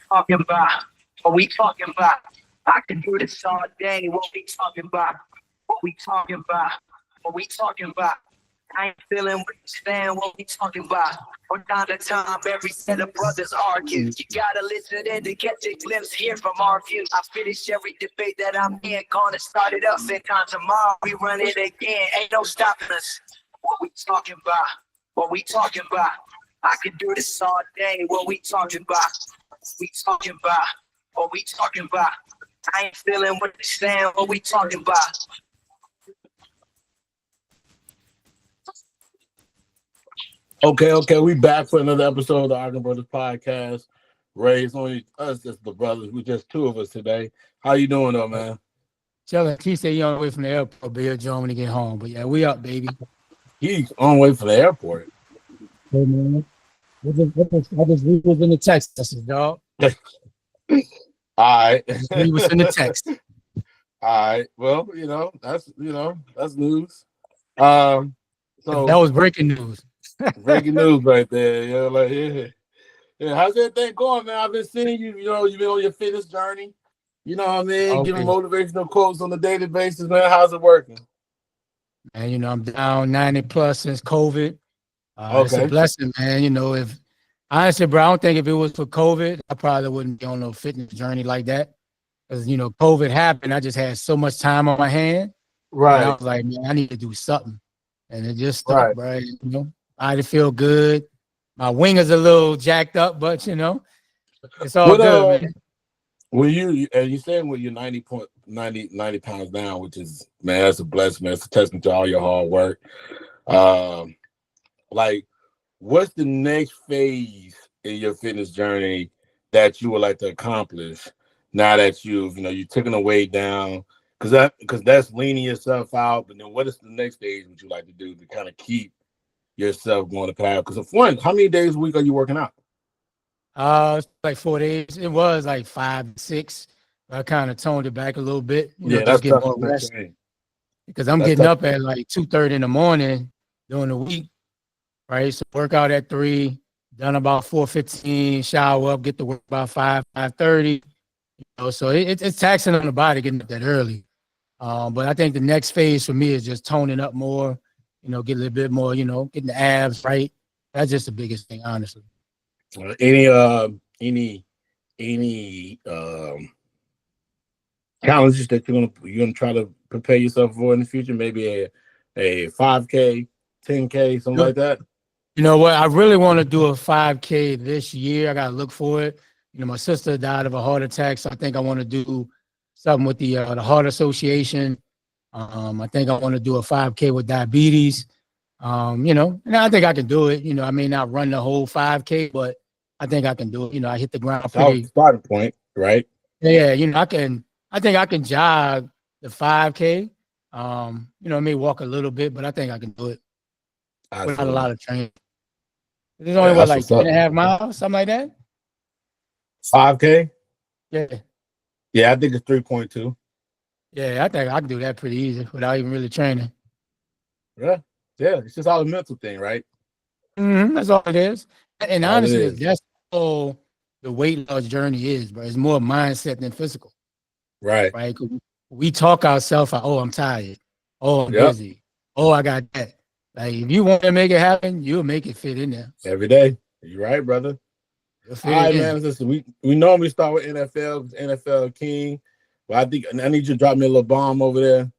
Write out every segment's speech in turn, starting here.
Talking about? What we talking about? I can do this all day. What we talking about? What we talking about? What we talking about? I ain't feeling what you stand. What we talking about? From time to time, every set of brothers argue. You gotta listen in to get a glimpse here from our view. I finish every debate that I'm in. Gonna start it up. Same time tomorrow, we run it again. Ain't no stopping us. What we talking about? What we talking about? I can do this all day. What we talking about? We talking about? What we talking about? I ain't feeling what you saying. What we talking about? Okay, we back for another episode of the Arkham Brothers Podcast. Ray, it's only us, just the brothers. We're just two of us today. How you doing, though, man? Chilling. He said you on the way from the airport, but he'll join when he get home. But yeah, we up, baby. He's on the way for the airport. Hey, man. I just was in the text message, dog. All right. He was in the text. All right. Well, that's news. So that was breaking news. Breaking news right there. Yeah. How's everything going, man? I've been seeing you. You've been on your fitness journey. You know what I mean? Okay. Giving motivational quotes on a daily basis, man. How's it working? And I'm down 90 plus since COVID. It's a blessing, man. If honestly, bro, I don't think if it was for COVID, I probably wouldn't be on no fitness journey like that. Because COVID happened, I just had so much time on my hand. Right. And I was like, man, I need to do something. And it just stuck, right. I feel good. My wing is a little jacked up, but it's all good, man. When you saying when you're 90 pounds down, which is, man, that's a blessing, man. It's a testament to all your hard work. Like, what's the next phase in your fitness journey that you would like to accomplish now that you've taken the weight down? Because that's leaning yourself out. But then what is the next stage would you like to do to kind of keep yourself going to path? Because for one, how many days a week are you working out? It's like 4 days. It was like 5, 6. I kind of toned it back a little bit. That's get more rest. Because I'm getting up at like 2:30 in the morning during the week, right? So work out at 3, done about 4:15, shower up, get to work about 5:30. So it's taxing on the body getting up that early. But I think the next phase for me is just toning up more, get a little bit more, getting the abs right. That's just the biggest thing, honestly. Any challenges that you're gonna try to prepare yourself for in the future? Maybe a 5K, 10K, something like that. You know what? I really want to do a 5K this year. I gotta look for it. My sister died of a heart attack, so I think I want to do something with the Heart Association. I think I want to do a 5K with diabetes. And I think I can do it. I may not run the whole 5K, but I think I can do it. I hit the ground pretty. Starting point, right? Yeah, I think I can jog the 5K. I may walk a little bit, but I think I can do it without a lot of training. There's only like 2.5 miles, something like that. 5K? Yeah. Yeah, I think it's 3.2. Yeah, I think I can do that pretty easy without even really training. Yeah, it's just all a mental thing, right? That's all it is. And honestly, that's all the weight loss journey is, bro. It's more mindset than physical. Right. Right. We talk ourselves like, oh, I'm tired. Oh, I'm busy. Oh, I got that. Like, if you want to make it happen, you'll make it fit in there. Every day. You're right, brother. All right, man. Listen, we normally start with NFL, NFL King. But I think I need you to drop me a little bomb over there.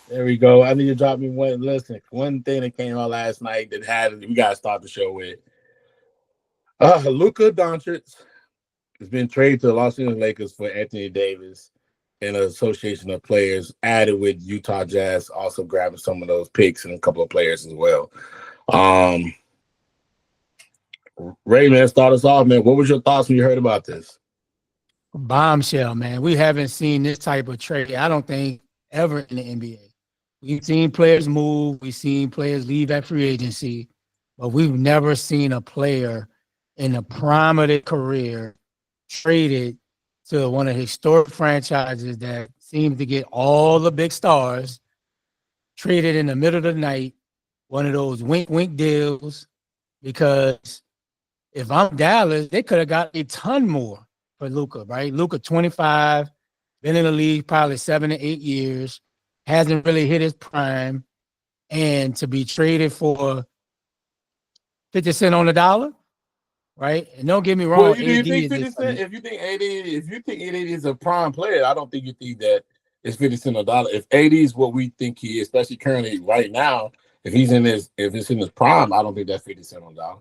There we go. I need you to drop me one. Listen, one thing that came out last night that we got to start the show with. Luka Doncic has been traded to the Los Angeles Lakers for Anthony Davis and an association of players added with Utah Jazz, also grabbing some of those picks and a couple of players as well. Ray, man, start us off, man. What was your thoughts when you heard about this? Bombshell, man. We haven't seen this type of trade, I don't think, ever in the NBA. We've seen players move. We've seen players leave at free agency, but we've never seen a player in the prime of their career traded to one of the historic franchises that seems to get all the big stars traded in the middle of the night, one of those wink deals, because if I'm Dallas, they could have got a ton more for Luka, right? Luka, 25, been in the league probably 7 to 8 years, hasn't really hit his prime, and to be traded for 50 cents on the dollar, right? And don't get me wrong, Well, AD do you think is 50 Cent? If you think AD is a prime player, I don't think you think that it's 50 cent a dollar. If AD is what we think he is, especially currently right now, if it's in his prime, I don't think that's 50 cent on the dollar.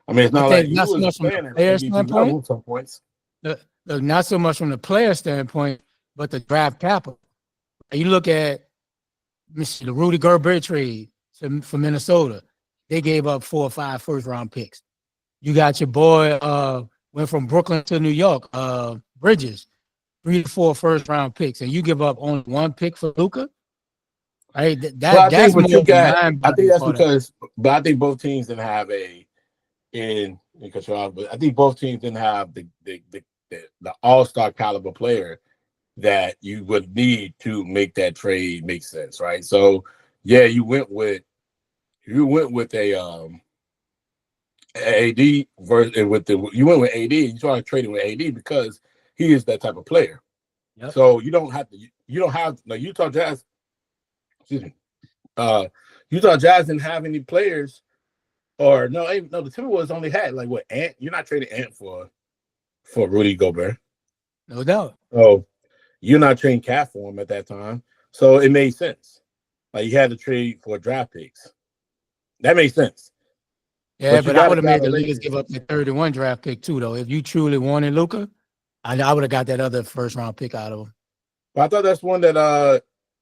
I mean, it's I not like think he not so was much from the playing at an player MVP level standpoint. at some points. Look, not so much from the player standpoint, but the draft capital. You look at the Rudy Gobert trade for Minnesota. They gave up 4 or 5 first-round picks. You got your boy went from Brooklyn to New York, Bridges, 3 to 4 first-round picks, and you give up only 1 pick for Luka. Right? That's more I think mind-boggling that's part of it. because, but I think both teams didn't have but I think both teams didn't have the all-star caliber player that you would need to make that trade make sense, right? So yeah, you went with a AD versus you went with AD. You started trading with AD because he is that type of player. Yep. So you don't have Utah Jazz. Excuse me. Utah Jazz didn't have any players, or no, the Timberwolves only had like what Ant. You're not trading Ant for Rudy Gobert. No doubt. Oh, you're not trading Cat for him at that time, so it made sense. Like you had to trade for draft picks. That makes sense. Yeah, but I would have made the Lakers give up the 31 draft pick too, though. If you truly wanted Luka, I would have got that other first-round pick out of him. But I thought that's one that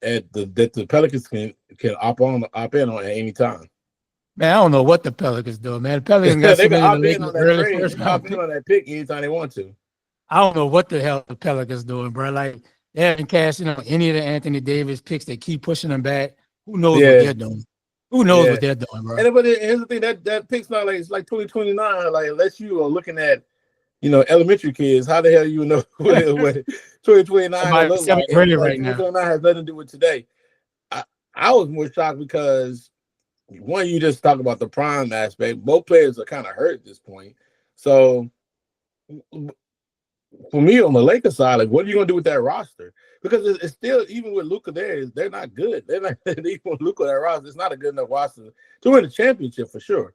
the Pelicans can opt in on at any time. Man, I don't know what the Pelicans do, man. The Pelicans got they can submitted opt the in on that early trade. first They can round opt in pick. on that pick anytime they want to. I don't know what the hell the Pelicans doing, bro. Like they haven't cashed in on any of the Anthony Davis picks. They keep pushing them back. Who knows what they're doing? Who knows what they're doing, bro? But here's the thing: that pick's not like it's like 2029. Like unless you are looking at elementary kids, how the hell you know what 2029 looks like? Right now. 2029 has nothing to do with today. I was more shocked because one, you just talk about the prime aspect. Both players are kind of hurt at this point. So for me on the Lakers side, like, what are you going to do with that roster? Because it's still, even with Luka there, they're not good. They're not even with Luka that roster. It's not a good enough roster to win the championship for sure.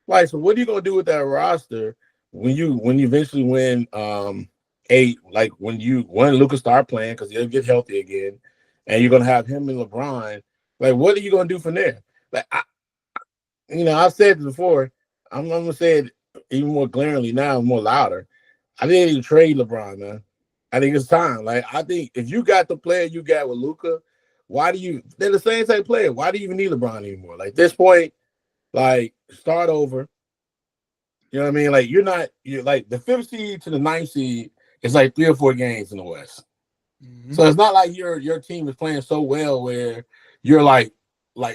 Like, so what are you going to do with that roster when you eventually win 8? Like when Luka start playing because he'll get healthy again, and you're going to have him and LeBron. Like, what are you going to do from there? Like, I've said it before. I'm going to say it even more glaringly now, more louder. I didn't even trade LeBron, man. I think it's time. Like, I think if you got the player you got with Luka, they're the same type player. Why do you even need LeBron anymore? Like, this point, like, start over. You know what I mean? Like, you're like the 5th seed to the 9th seed is like 3 or 4 games in the West. Mm-hmm. So it's not like your team is playing so well where you're like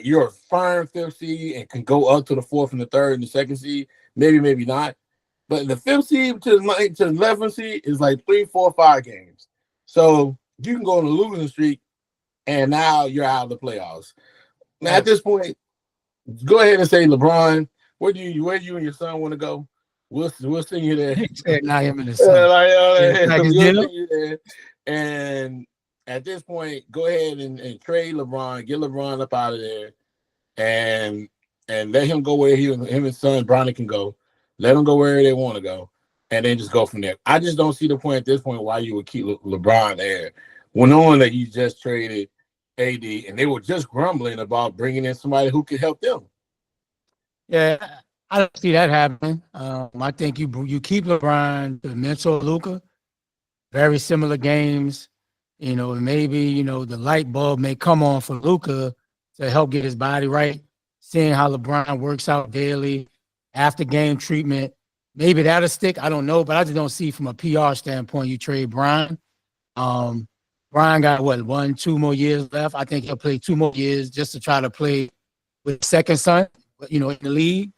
you're a firm 5th seed and can go up to the 4th and the 3rd and the 2nd seed. Maybe not. But the 5th seed to the 9th to the 11th seed is like 3, 4, 5 games. So you can go on a losing streak, and now you're out of the playoffs. Now at this point, go ahead and say, LeBron, where do you and your son want to go? We'll send you there. Not him and his son. We'll send you there. And at this point, go ahead and trade LeBron, get LeBron up out of there, and let him go where him and his son Bronny can go. Let them go where they want to go, and then just go from there. I just don't see the point at this point why you would keep LeBron there when knowing that you just traded AD, and they were just grumbling about bringing in somebody who could help them. Yeah, I don't see that happening. I think you keep LeBron, the mentor Luka, very similar games. Maybe the light bulb may come on for Luka to help get his body right. Seeing how LeBron works out daily. After game treatment, maybe that'll stick. I don't know, but I just don't see from a PR standpoint. You trade Brian. Brian got 1, 2 more years left. I think he'll play 2 more years just to try to play with second son, in the league.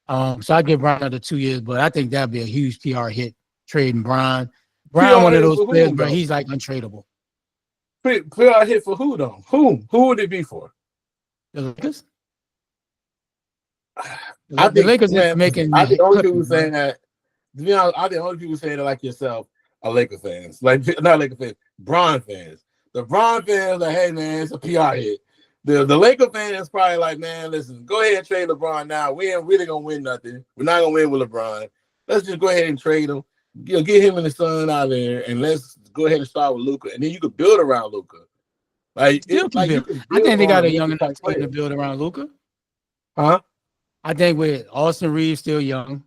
So I give Brian another 2 years, but I think that'd be a huge PR hit trading Brian. Brian, one of those players, but he's like untradeable. PR hit for who though? Who would it be for? The Lakers. I The think, Lakers man, is making I think the only people Clippers, saying that. To be honest, I think the only people saying it like yourself are Laker fans, like not Laker fans, Bron fans. The Bron fans like, hey man, it's a PR hit. The Laker fans probably like, man, listen, go ahead and trade LeBron now. We ain't really gonna win nothing. We're not gonna win with LeBron. Let's just go ahead and trade him. Get him and the son out there, and let's go ahead and start with Luka, and then you could build around Luka. Like still it's like you build. can I think build they on got a a young Luka enough type team to player, build around Luca. huh? I think with Austin Reeves still young,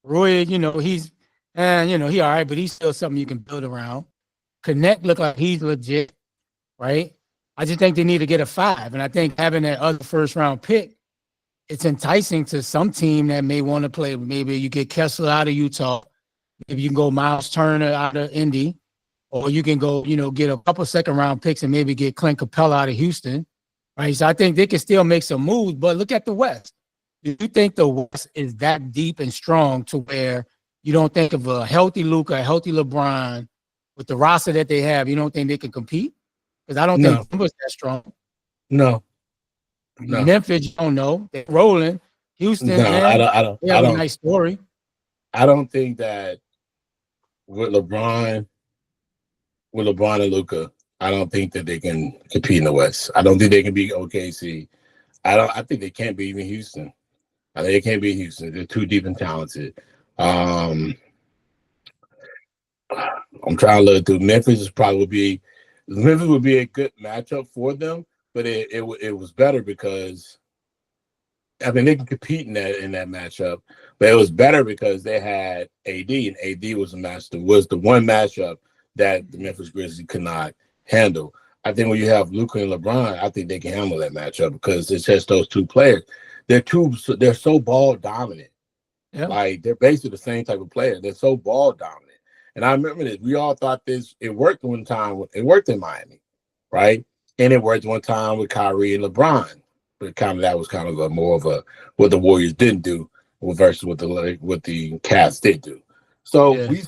Roy, he's he all right, but he's still something you can build around. Connect look like he's legit, right? I just think they need to get a 5, and I think having that other first round pick, it's enticing to some team that may want to play. Maybe you get Kessler out of Utah, maybe you can go Miles Turner out of Indy, or you can go, get a couple second round picks and maybe get Clint Capella out of Houston, right? So I think they can still make some moves, but look at the West. Do you think the West is that deep and strong to where you don't think of a healthy Luka, a healthy LeBron with the roster that they have? You don't think they can compete? Because I don't No, think Denver's that strong. no, no, Memphis, you don't know. They're rolling. Houston, no. I don't. I they don't. I have a don't. nice story. I don't think that with LeBron, and Luka, I don't think that they can compete in the West. I don't think they can beat OKC. I think they can't beat even Houston. I think they can't beat Houston. They're too deep and talented. Um, I'm trying to look through. Memphis would be a good matchup for them, but it was better because I mean they can compete in that matchup, but it was better because they had AD, and AD was the one matchup that the Memphis Grizzlies could not handle. I think when you have Luka and LeBron, I think they can handle that matchup because it's just those two players. They're so ball dominant. Yeah. Like they're basically the same type of player. They're so ball dominant. And I remember this. We all thought it worked one time. It worked in Miami, right? And it worked one time with Kyrie and LeBron. But that was kind of more of a what the Warriors didn't do versus what the Cavs did do. So Yeah. we've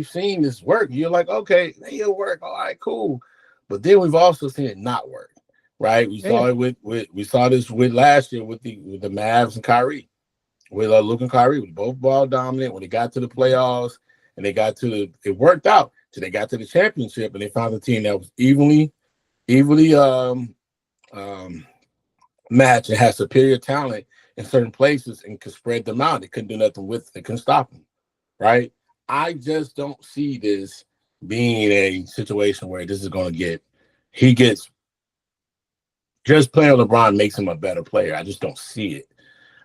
seen this work. You're like, okay, it'll work. All right, cool. But then we've also seen it not work, right? We saw it we saw this with last year with the Mavs and Kyrie. With Luka and Kyrie, with both ball dominant. When they got to the playoffs and it worked out. So they got to the championship and they found a team that was evenly matched and had superior talent in certain places and could spread them out. They couldn't do nothing with it. They couldn't stop them, right? I just don't see this being a situation where this is going to just playing LeBron makes him a better player. I just don't see it.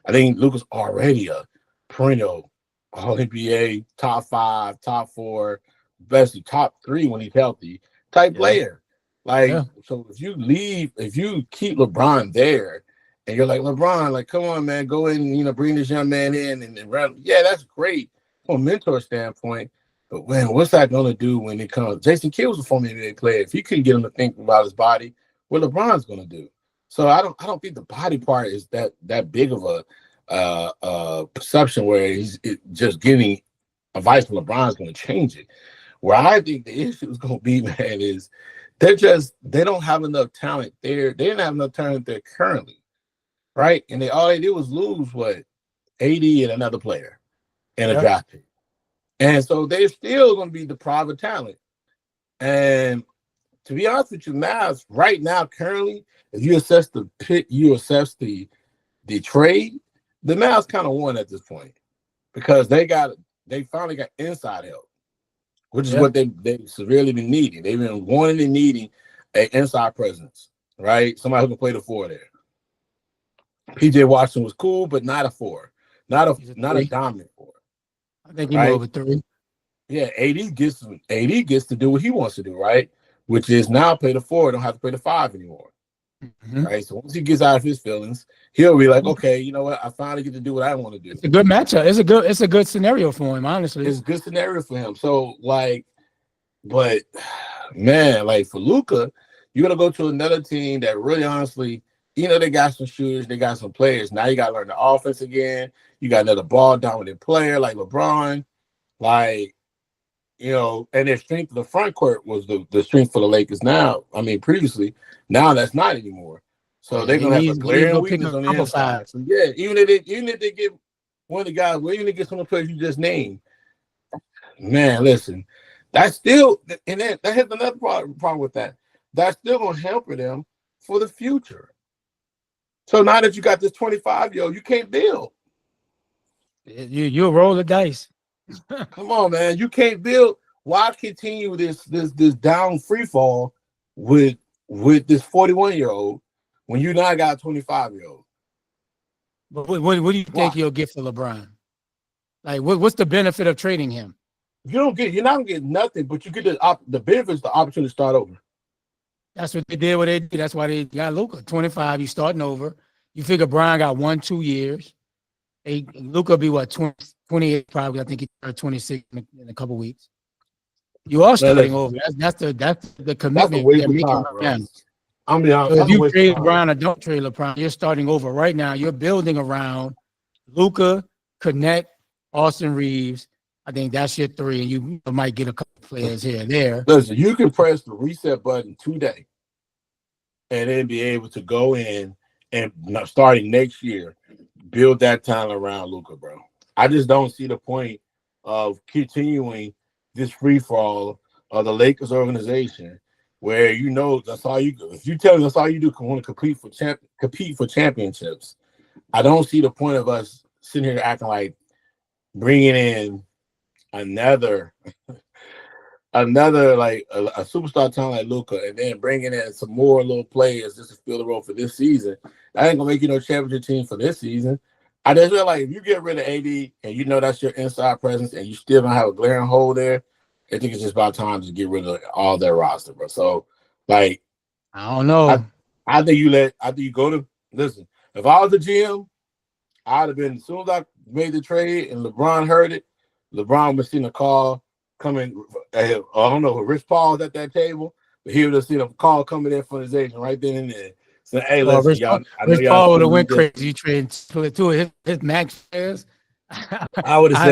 I think Luka's already a perennial All-NBA, top 5, top 4, especially top 3 when he's healthy type player. So if you keep LeBron there and you're like, LeBron, like, come on, man, go in and, bring this young man in and run. Yeah, that's great from a mentor standpoint. But man, what's that going to do when it comes? Jason Kidd was a former NBA player. If you couldn't get him to think about his body, what LeBron's going to do? So I don't think the body part is that big of a perception where he's just giving advice from LeBron's going to change it. Where I think the issue is going to be, man, is they don't have enough talent there. They didn't have enough talent there currently, right? And all they did was lose AD and another player in a draft pick, and so they're still going to be deprived of talent. And to be honest with you, Mavs right now, currently, if you assess the pick, you assess the trade, the Mavs kind of won at this point because they finally got inside help, which is what they've severely been needing. They've been wanting and needing an inside presence, right? Somebody who can play the 4 there. PJ Washington was cool, but not a 4, not a dominant 4. I think he's more of a 3. Yeah, AD gets to do what he wants to do, right? Which is now play the 4, don't have to play the 5 anymore. Mm-hmm. Right. So once he gets out of his feelings, he'll be like, okay, you know what? I finally get to do what I want to do. It's a good matchup. It's a good scenario for him, honestly. It's a good scenario for him. So, but man, for Luka, you're gonna go to another team that really honestly, they got some shooters, they got some players. Now you gotta learn the offense again. You got another ball dominant player like LeBron, and their strength of the front court was the strength for the Lakers now. I mean, previously, now that's not anymore. So they're gonna have a glaring weakness on the inside. So yeah, even if they get one of the guys, well, even if they get some of the players you just named, man, listen, that's still, and then that has another problem with that. That's still gonna hamper them for the future. So now that you got this 25-year-old, you can't build. You roll the dice. Come on, man, you can't build. Why continue this down free fall with this 41-year-old when you now got a 25-year-old? But what do you think you'll get for LeBron? Like, what's the benefit of trading him? You're not gonna get nothing, but you get the benefits, the opportunity to start over. That's what they did. What they did. That's why they got Luka 25. You starting over. You figure Brian got 1-2 years. Luka be what 28 probably. I think he turned 26 in a couple weeks. You are starting over. That's the commitment they're making right now. I'm be honest. So if you trade LeBron or don't trade LeBron, you're starting over right now. You're building around Luka, Connect, Austin Reeves. I think that's your three, and you might get a couple players here and there. Listen, you can press the reset button today and then be able to go in and starting next year, build that talent around Luka, bro. I just don't see the point of continuing this free fall of the Lakers organization where that's all you. If you tell me that's all you do, want to compete for championships, I don't see the point of us sitting here acting like bringing in another like a superstar talent like Luka, and then bringing in some more little players just to fill the role for this season. That ain't gonna make you no championship team for this season. I just feel like if you get rid of AD and you know that's your inside presence, and you still don't have a glaring hole there, I think it's just about time to get rid of all their roster, bro. So, like, I don't know. I think you go to listen. If I was the GM, I'd have been as soon as I made the trade and LeBron heard it. LeBron was seeing a call coming. I don't know if Rich Paul was at that table, but he would have seen a call coming in from his agent right then and there. So, hey, listen, Rich Paul would have went crazy. You trade two of his max players. I would have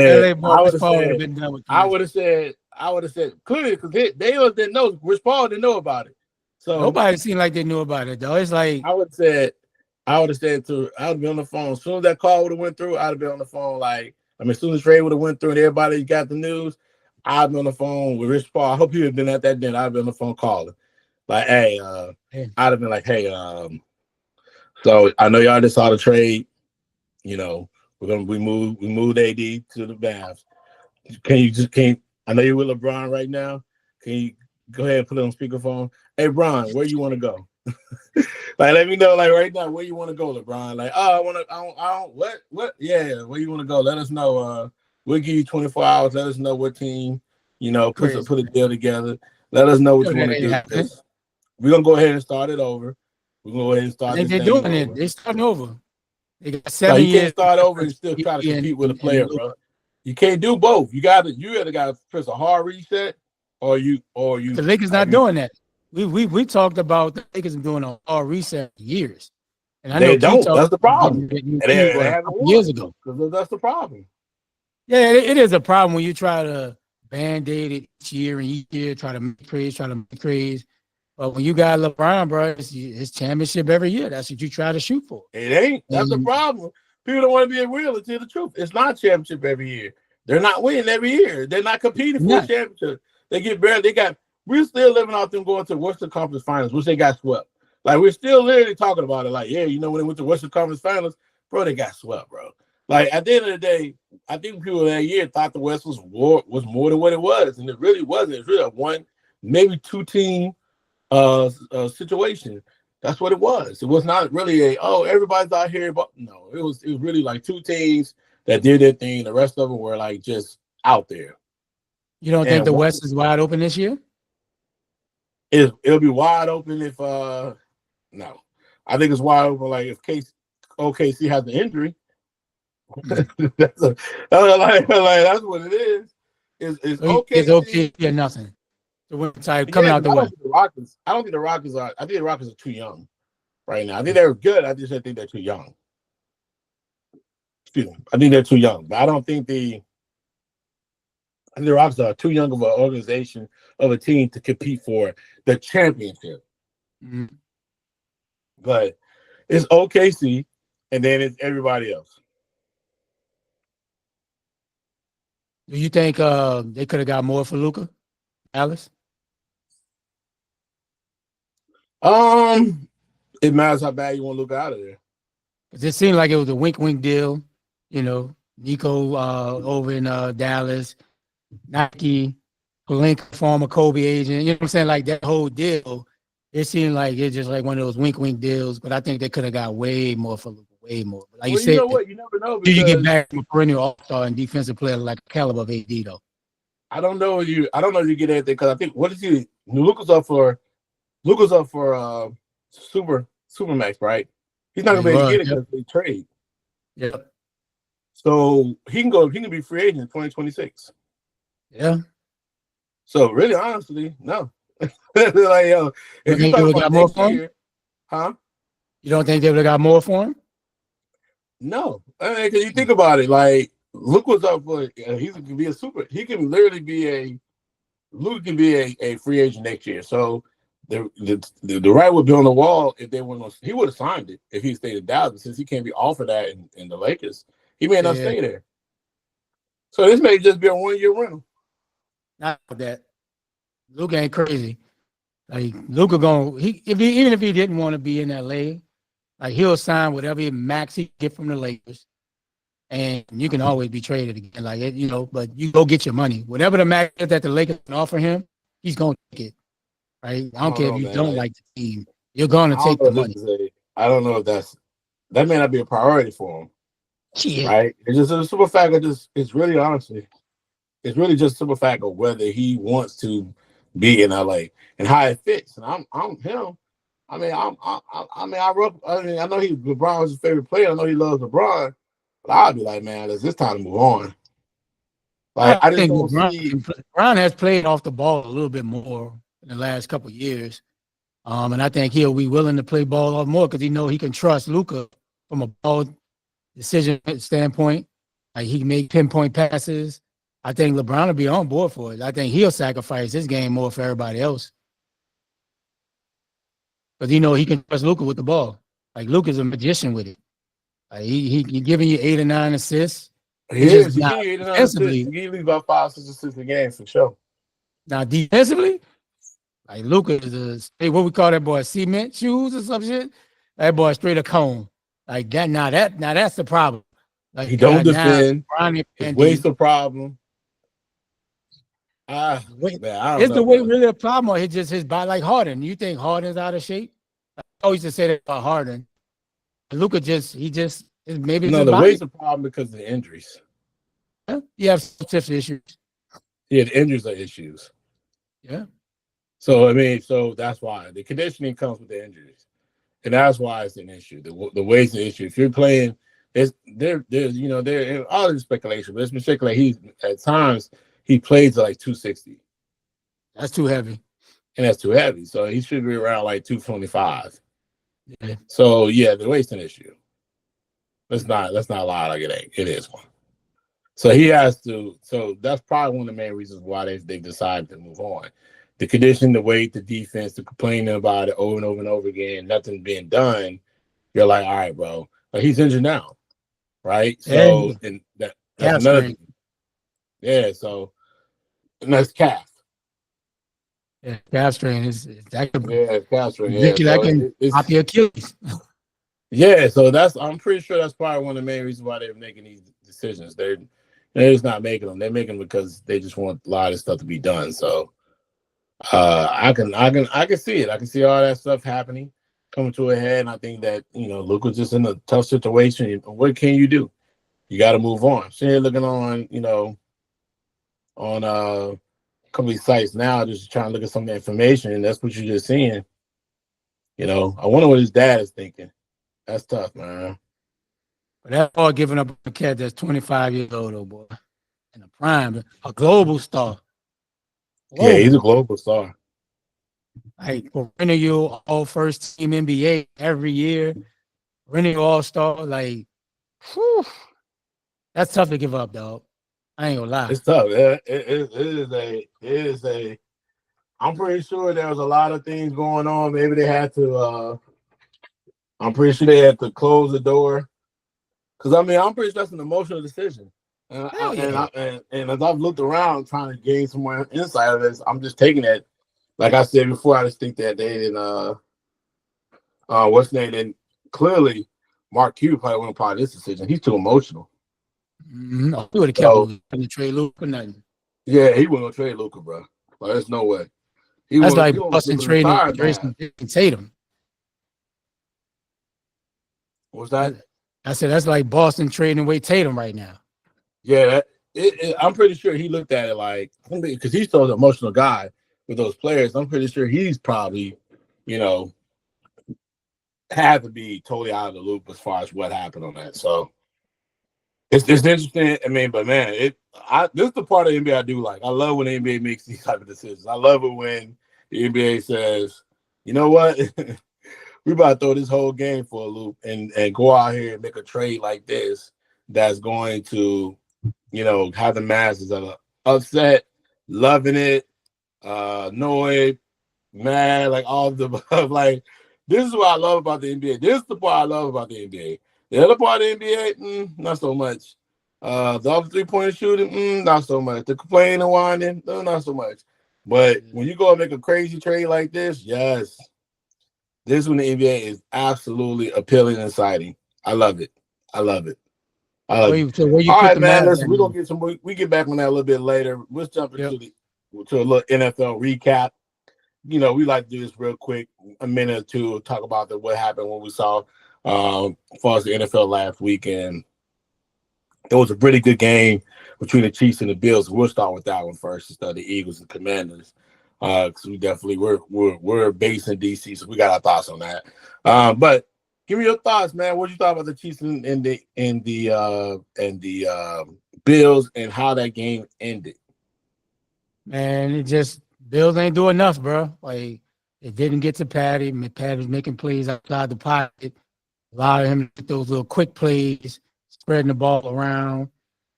said clearly because they didn't know. Rich Paul didn't know about it. So nobody seemed like they knew about it though. It's like I would have said I'd be on the phone. As soon as that call would have went through, I'd have been on the phone. Like, as soon as Trey would have went through and everybody got the news, I'd be on the phone with Rich Paul. I hope you had been at that dinner. I'd be on the phone calling. Like, hey, I'd have been like, hey, so I know y'all just saw the trade. We moved AD to the Mavs. I know you're with LeBron right now. Can you go ahead and put it on speakerphone? Hey, Bron, where you want to go? Like, let me know, like, right now, where you want to go, LeBron? Like, what? Yeah, where you want to go? Let us know. We'll give you 24 hours. Let us know what team, put a deal together. Let us know what you want to do. We're going to go ahead and start it over. We're going to go ahead and start it. They're doing it. They're starting over. They got 7 years. You can't start over and still try to compete with a player, bro. You can't do both. You either got to press a hard reset or you. The Lakers not doing that. We talked about the Lakers doing a hard reset for years, and I know they don't. That's the problem. Years ago, that's the problem. Yeah, it is a problem when you try to band-aid it each year, try to make craze. But when you got LeBron, bro, it's championship every year. That's what you try to shoot for. It ain't. That's the problem. People don't want to be real and tell the truth. It's not championship every year. They're not winning every year. They're not competing for a championship. They get barely. We're still living off them going to Western Conference Finals, which they got swept. Like, we're still literally talking about it. Like, yeah, when they went to Western Conference Finals, bro, they got swept, bro. Like, at the end of the day, I think people that year thought the West was more than what it was, and it really wasn't. It's really a one, maybe two team situation. That's what it was. It was not really everybody's out here, but no, it was really like two teams that did their thing. The rest of them were like just out there. You don't think the West is wide open this year? It'll be wide open if no. I think it's wide open like if OKC has the injury. that's what it is. It's okay. It's okay or nothing. The winter side coming out the West. I don't think the Rockets are. I think the Rockets are too young right now. I think they're good. I think they're too young. Excuse me. I think they're too young, but I don't think the Rockets are too young of an organization of a team to compete for the championship. Mm-hmm. But It's OKC, and then it's everybody else. Do you think they could have got more for Luka, Alice? It matters how bad you want to look out of there. Because it seemed like it was a wink deal. You know, Nico over in Dallas, Nike, Palinka, former Kobe agent. You know what I'm saying? Like that whole deal, it seemed like it's just like one of those wink deals. But I think they could have got way more for Luka, way more. But like you said, know what? You never know. do you get back from a perennial all-star and defensive player like a caliber of AD though? I don't know if you get anything because I think what is he? Luka's up for super max, right? He's not gonna be able to get it because they trade. Yeah. So he can be free agent in 2026. Yeah. So really, honestly, no. Like, yo, if you talk about more for him, huh? You don't think they would have got more for him? No, I mean, because you think about it, like Luke was up for he can be a super. He can literally be Luke can be a free agent next year. So the right would be on the wall if they went. He would have signed it if he stayed in Dallas. Since he can't be offered that in the Lakers, he may not stay there. So this may just be a 1-year rental. Not that. Luka ain't crazy. Like Luka even if he didn't want to be in LA, like he'll sign whatever max he get from the Lakers, and you can always be traded again. Like you know, but you go get your money. Whatever the max that the Lakers can offer him, he's gonna take it. Right? I don't care if you don't like the team. You're gonna take the money. I don't know if that may not be a priority for him. Yeah. Right? It's just a super fact of it's really honestly, it's really just a super fact of whether he wants to be in LA and how it fits. And I'm him. I mean, I know LeBron was his favorite player. I know he loves LeBron, but I'd be like, man, it's time to move on. Like I just don't see. LeBron has played off the ball a little bit more in the last couple of years, and I think he'll be willing to play ball off more because he know he can trust Luka from a ball decision standpoint. Like he can make pinpoint passes. I think LeBron will be on board for it. I think he'll sacrifice his game more for everybody else. Because he can trust Luka with the ball. Like Luka's a magician with it. Like he giving you 8 or 9 assists. He is. He give you 8 or 9 assists. He give you about 5 assists a game for sure. Now defensively, like Luka is what we call that boy, cement shoes or some shit. That boy straight a cone. Like that. Now that's the problem. Like he don't defend. His weight's the problem. Is the weight really a problem, or it's just his body like Harden? You think Harden's out of shape? I always used to say that about Harden. Luka maybe no, the weight's a problem because of the injuries. Yeah, you have some issues. Yeah, the injuries are issues. Yeah. So I mean, that's why the conditioning comes with the injuries, and that's why it's an issue. The weight's an issue. If you're playing, there's all this speculation, but it's been speculated. At times he plays at like 260. That's too heavy. And that's too heavy. So he should be around like 225. Yeah. So yeah, the weight's an issue. Let's not lie like it ain't. It is one. So he has to. So that's probably one of the main reasons why they decided to move on. The condition, the weight, the defense, the complaining about it over and over and over again, nothing being done. You're like, all right, bro. Like he's injured now, right? So and that's another thing. Yeah. So and that's calf. Yeah, calf strain is that could calf strain. That can pop your Achilles. Yeah, so I'm pretty sure that's probably one of the main reasons why they're making these decisions. They're just not making them. They're making them because they just want a lot of stuff to be done. So I can see it. I can see all that stuff happening, coming to a head. And I think that Luka's just in a tough situation. What can you do? You got to move on. So you're looking on, on a couple of sites now, just trying to look at some of the information, and that's what you're just seeing. I wonder what his dad is thinking. That's tough, man. But that's all giving up a cat that's 25 years old, though, boy. In a prime, a global star. Yeah, he's a global star. Like, perennial all first team NBA every year. Perennial all-star, like, whew, that's tough to give up, dog. I ain't gonna lie. It's tough. It is a. I'm pretty sure there was a lot of things going on. Maybe they had to I'm pretty sure they had to close the door. Because, I mean, I'm pretty sure that's an emotional decision. Hell yeah. And as I've looked around trying to gain some more insight of this, I'm just taking that. Like I said before, I just think that they didn't, what's his name? And clearly, Mark Cuban probably wasn't part of this decision. He's too emotional. Mm-hmm. He would have kept the trade Luka or nothing. Yeah, he wasn't going to trade Luka, bro. Like, there's no way. That's like Boston trading Jason Tatum. What's that? I said that's like Boston trading away Tatum right now. Yeah, I'm pretty sure he looked at it like, because he's so an emotional guy with those players. I'm pretty sure he's probably, had to be totally out of the loop as far as what happened on that. So it's interesting. I mean, but man, this is the part of the NBA I do like. I love when the NBA makes these type of decisions. I love it when the NBA says, you know what? We about to throw this whole game for a loop and go out here and make a trade like this that's going to, have the masses that are upset, loving it, annoyed, mad, like all of the above. Like, this is what I love about the NBA. This is the part I love about the NBA. The other part of the NBA, not so much. The other 3-point shooting, not so much. The complaining and whining, no, not so much. But when you go and make a crazy trade like this, yes. This one, the NBA is absolutely appealing and exciting. I love it. I love it. So where you all put right, the man. Mavs Listen, we're gonna get some. We get back on that a little bit later. Let's jump into to a little NFL recap. We like to do this real quick, a minute or two, talk about what happened when we saw as far as the NFL last weekend. It was a pretty good game between the Chiefs and the Bills. We'll start with that one first instead of the Eagles and Commanders. Because we definitely we're based in DC, so we got our thoughts on that. But give me your thoughts, man. What you thought about the Chiefs and the Bills and how that game ended? Man, it just Bills ain't do enough, bro. Like it didn't get to Patty. Patty was making plays outside the pocket, allowed him to get those little quick plays, spreading the ball around.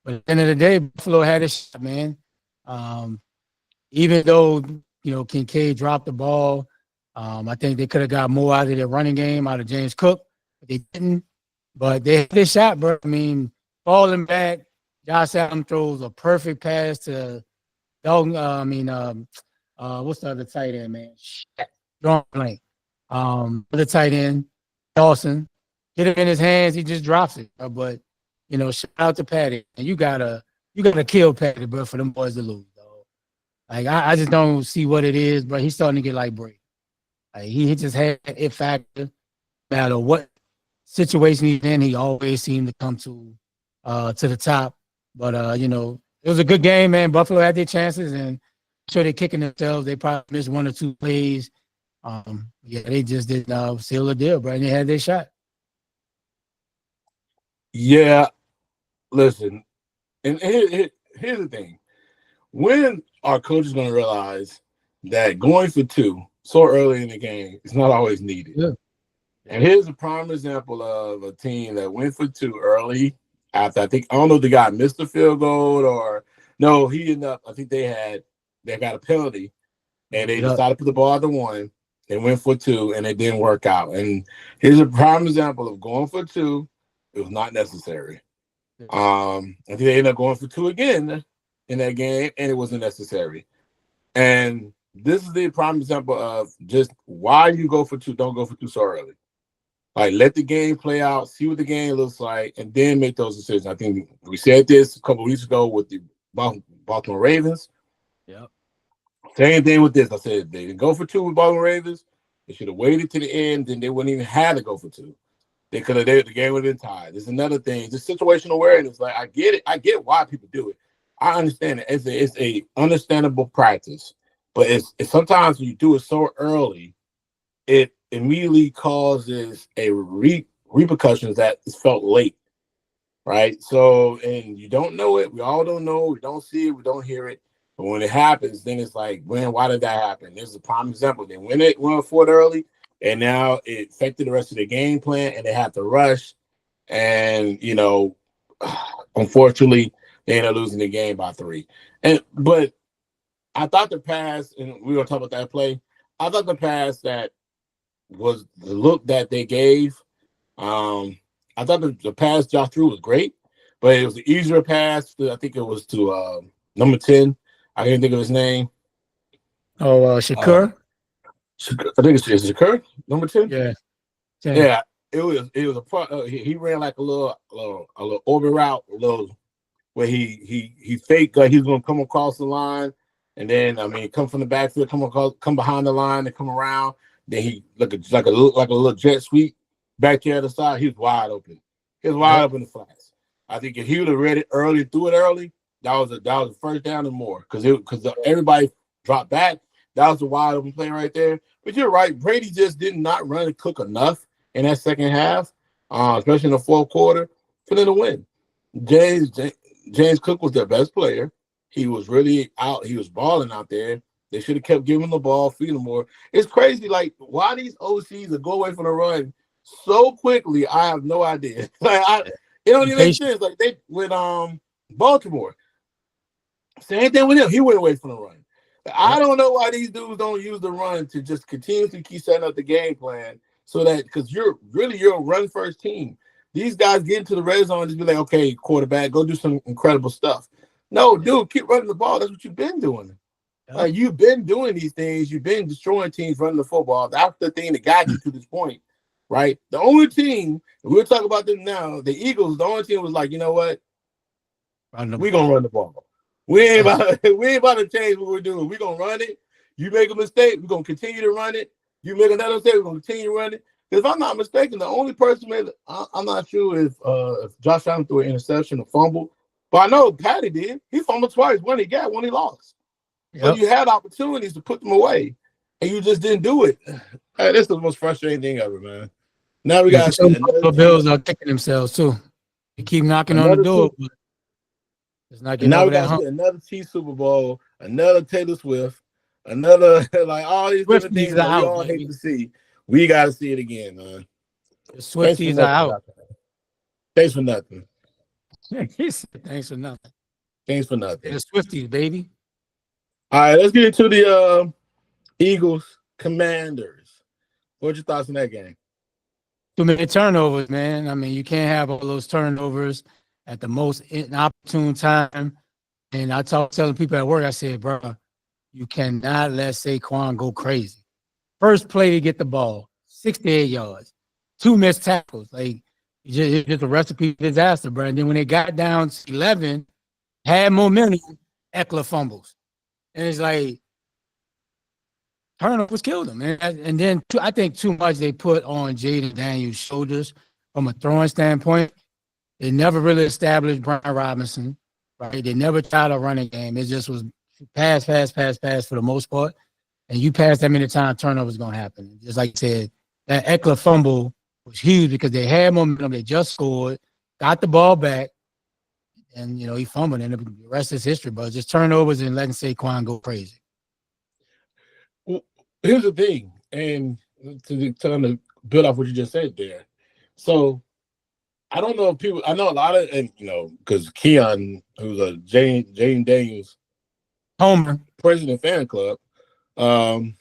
But at the end of the day, Buffalo had a shot, man. Even though Kincaid dropped the ball, I think they could have got more out of their running game, out of James Cook. But they didn't. But they had their shot, bro. I mean, falling back, Josh Allen throws a perfect pass to Dalton. What's the other tight end, man? Drawing blank. The tight end, Dawson. Get it in his hands, he just drops it. But shout out to Patty. And you gotta kill Patty, bro, for them boys to lose. Like I just don't see what it is, but he's starting to get like Brady. Like he just had it factor. No matter what situation he's in, he always seemed to come to the top. But it was a good game, man. Buffalo had their chances, and I'm sure they're kicking themselves. They probably missed one or two plays. They just didn't seal the deal, bro. And they had their shot. Yeah, listen, and here's the thing. When are coaches going to realize that going for two so early in the game is not always needed? Yeah. And here's a prime example of a team that went for two early after, I don't know if the guy missed the field goal or no, he ended up, I think they got a penalty and they decided to put the ball at the one and went for two and it didn't work out. And here's a prime example of going for two. It was not necessary. I think they ended up going for two again in that game, and it wasn't necessary. And this is the prime example of just why you go for two, don't go for two so early. Like, let the game play out, see what the game looks like, and then make those decisions. I think we said this a couple of weeks ago with the Baltimore Ravens. Yep. Same thing with this. I said they didn't go for two with Baltimore Ravens. They should have waited to the end, then they wouldn't even have to go for two. They could have, the game would have been tied. There's another thing, just situational awareness. Like, I get it. I get why people do it. I understand it. It's a understandable practice, but it's sometimes when you do it so early, it immediately causes a repercussions that is felt late, right? So, and you don't know it. We all don't know. We don't see it. We don't hear it. But when it happens, then it's like, man, why did that happen? This is a prime example. They went for it early, and now it affected the rest of the game plan, and they had to rush. And unfortunately, they ended up losing the game by 3. But I thought the pass, and we were talking about that play. I thought the pass that was the look that they gave I thought the pass Josh threw was great, but it was an easier pass. I think it was to number 10. I can't think of his name. Oh, Shakur. I think it's Shakur, number 10. Yeah. 10. Yeah. It was a part. He ran like a little over route, a little where he faked like he was gonna come across the line, and then come from the backfield, come behind the line, and come around. Then he like a little jet sweep back to the other side. He was wide open. He was wide open in the flats. I think if he would have read it early, threw it early, that was a first down and more because everybody dropped back. That was a wide open play right there. But you're right, Brady just did not run and cook enough in that second half, especially in the fourth quarter, for them to win. James Cook was their best player. He was really out. He was balling out there. They should have kept giving him the ball, feeding him more. It's crazy, like, why these OCs that go away from the run so quickly, I have no idea. It don't even make sense. Like, they with Baltimore, same thing with him. He went away from the run. I don't know why these dudes don't use the run to just continuously keep setting up the game plan so that because you're a run first team. These guys get into the red zone and just be like, okay, quarterback, go do some incredible stuff. No, dude, keep running the ball. That's what you've been doing. You've been doing these things. You've been destroying teams running the football. That's the thing that got you to this point, right? The only team, and we'll talk about them now, the Eagles, the only team was like, you know what? We're going to run the ball. We ain't about to change what we're doing. We're going to run it. You make a mistake, we're going to continue to run it. You make another mistake, we're going to continue to run it. Because if I'm not mistaken, the only person I'm not sure if Josh Allen threw an interception or fumble, but I know Patty did. He fumbled twice. One he got, one he lost. Yep. So you had opportunities to put them away, and you just didn't do it. Hey, this is the most frustrating thing ever, man. Now we got the Bills are kicking themselves too. They keep knocking on the door. But it's not getting over that hump. Another Chiefs Super Bowl, another Taylor Swift, another like all these different things that we all hate to see. We got to see it again, man. The Swifties are out. Thanks for nothing. Thanks for nothing. Thanks for nothing. The Swifties, baby. All right, let's get into the Eagles Commanders. What's your thoughts on that game? Too many turnovers, man. I mean, you can't have all those turnovers at the most inopportune time. And I telling people at work, I said, bro, you cannot let Saquon go crazy. First play to get the ball, 68 yards, 2 missed tackles. Like, it's just a recipe for disaster, bro. And then when they got down to 11, had momentum, Eckler fumbles. And it's like, turnovers killed him. And then I think too much they put on Jaden Daniels' shoulders from a throwing standpoint. They never really established Brian Robinson, right? They never tried a running game. It just was pass for the most part. And you pass that many times, turnovers going to happen. Just like you said, that Eckler fumble was huge because they had momentum. They just scored, got the ball back, and, he fumbled. And the rest is history, but just turnovers and letting Saquon go crazy. Well, here's the thing, and to build off what you just said there. So, I don't know if people – I know a lot of – because Keon, who's a Jaden Daniels Homer president fan club, will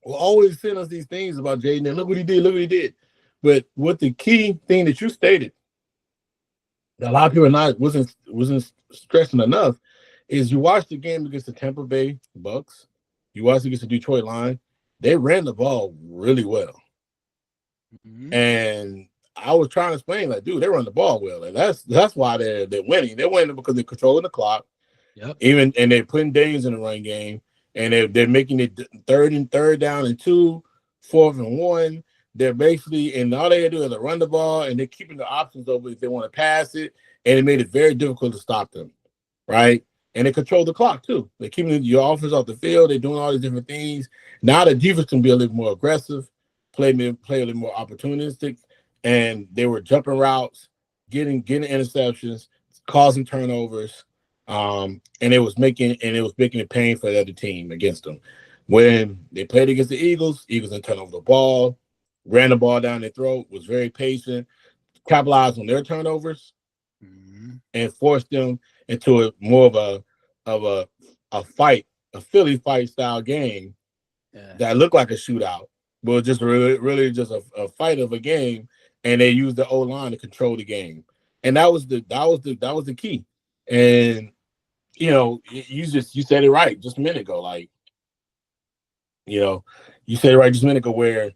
always send us these things about Jaden. Look what he did. But what the key thing that you stated, that a lot of people wasn't stressing enough, is you watch the game against the Tampa Bay Bucks, you watch against the Detroit Lions, they ran the ball really well. Mm-hmm. And I was trying to explain, like, dude, they run the ball well. And that's why they're winning. They're winning because they're controlling the clock. Yep. And they're putting Daniels in the run game. And they're making it third down and 2, 4th and 1. They're basically, and all they do is run the ball, and they're keeping the options open if they want to pass it. And it made it very difficult to stop them, right? And they control the clock too. They're keeping your offense off the field. They're doing all these different things. Now the defense can be a little more aggressive, play a little more opportunistic, and they were jumping routes, getting interceptions, causing turnovers. And it was making it pain for the other team against them. When they played against the Eagles didn't turn over the ball, ran the ball down their throat, was very patient, capitalized on their turnovers, and forced them into more of a fight, a Philly fight style game that looked like a shootout, but just really just a fight of a game and they used the O line to control the game, and that was the key. And you said it right just a minute ago. Like, you said it right just a minute ago, where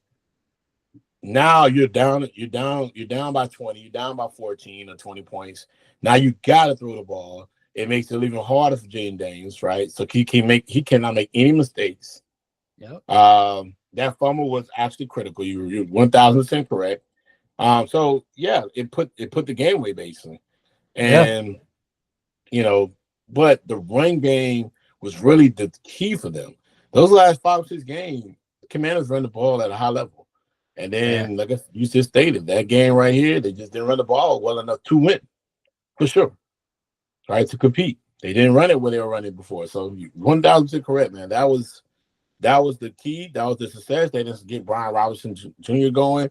now you're down by 20, you're down by 14 or 20 points. Now you gotta throw the ball. It makes it even harder for Jaden Daniels, right? So he cannot make any mistakes. Yep. That fumble was actually critical. You're 1,000% correct. So yeah, it put the game away basically. And but the run game was really the key for them. Those last 5 or 6 games, the Commanders run the ball at a high level. And then, like you just stated, that game right here, they just didn't run the ball well enough to win, for sure. Right, to compete. They didn't run it where they were running before. So 1,000% correct, man. That was the key. That was the success. They didn't get Brian Robinson Jr. going.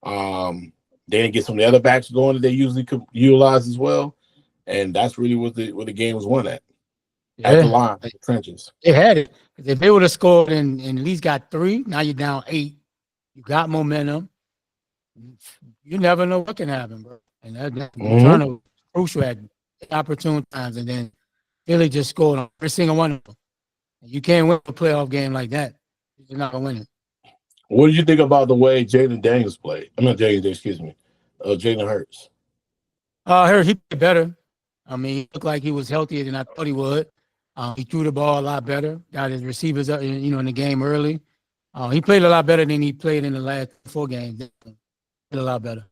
They didn't get some of the other backs going that they usually could utilize as well. And that's really what the game was won at. At the line, the trenches. They had it. If they would have scored and at least got 3, now you're down 8. You got momentum. You never know what can happen, bro. And that turnover crucial at opportune times. And then Philly just scored on every single one of them. You can't win a playoff game like that. You're not gonna win it. What did you think about the way Jaden Daniels played? I'm not Jaden, excuse me. Jalen Hurts. I heard he played better. I mean, he looked like he was healthier than I thought he would. He threw the ball a lot better. Got his receivers up, in the game early. He played a lot better than he played in the last 4 games. A lot better.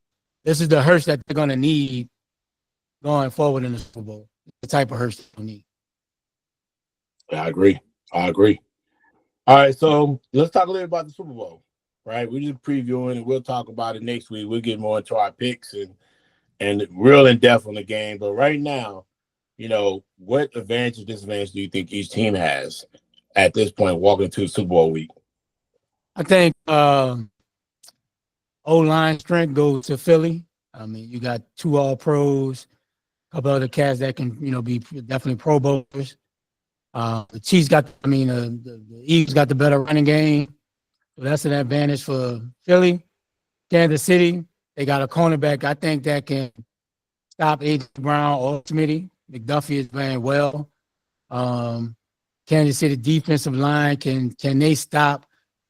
This is the Hurts that they're gonna need going forward in the Super Bowl. The type of Hurts they need. I agree. All right, so let's talk a little about the Super Bowl. Right, we're just previewing, and we'll talk about it next week. We'll get more into our picks and real in depth on the game. But right now, what advantage or disadvantage do you think each team has at this point walking into Super Bowl week? I think O-line strength goes to Philly. I mean, you got 2 All-Pros, a couple other cats that can, be definitely Pro Bowlers. The Chiefs the Eagles got the better running game. So that's an advantage for Philly. Kansas City, they got a cornerback, I think, that can stop A.J. Brown or Smitty. McDuffie is playing well. Kansas City defensive line, can they stop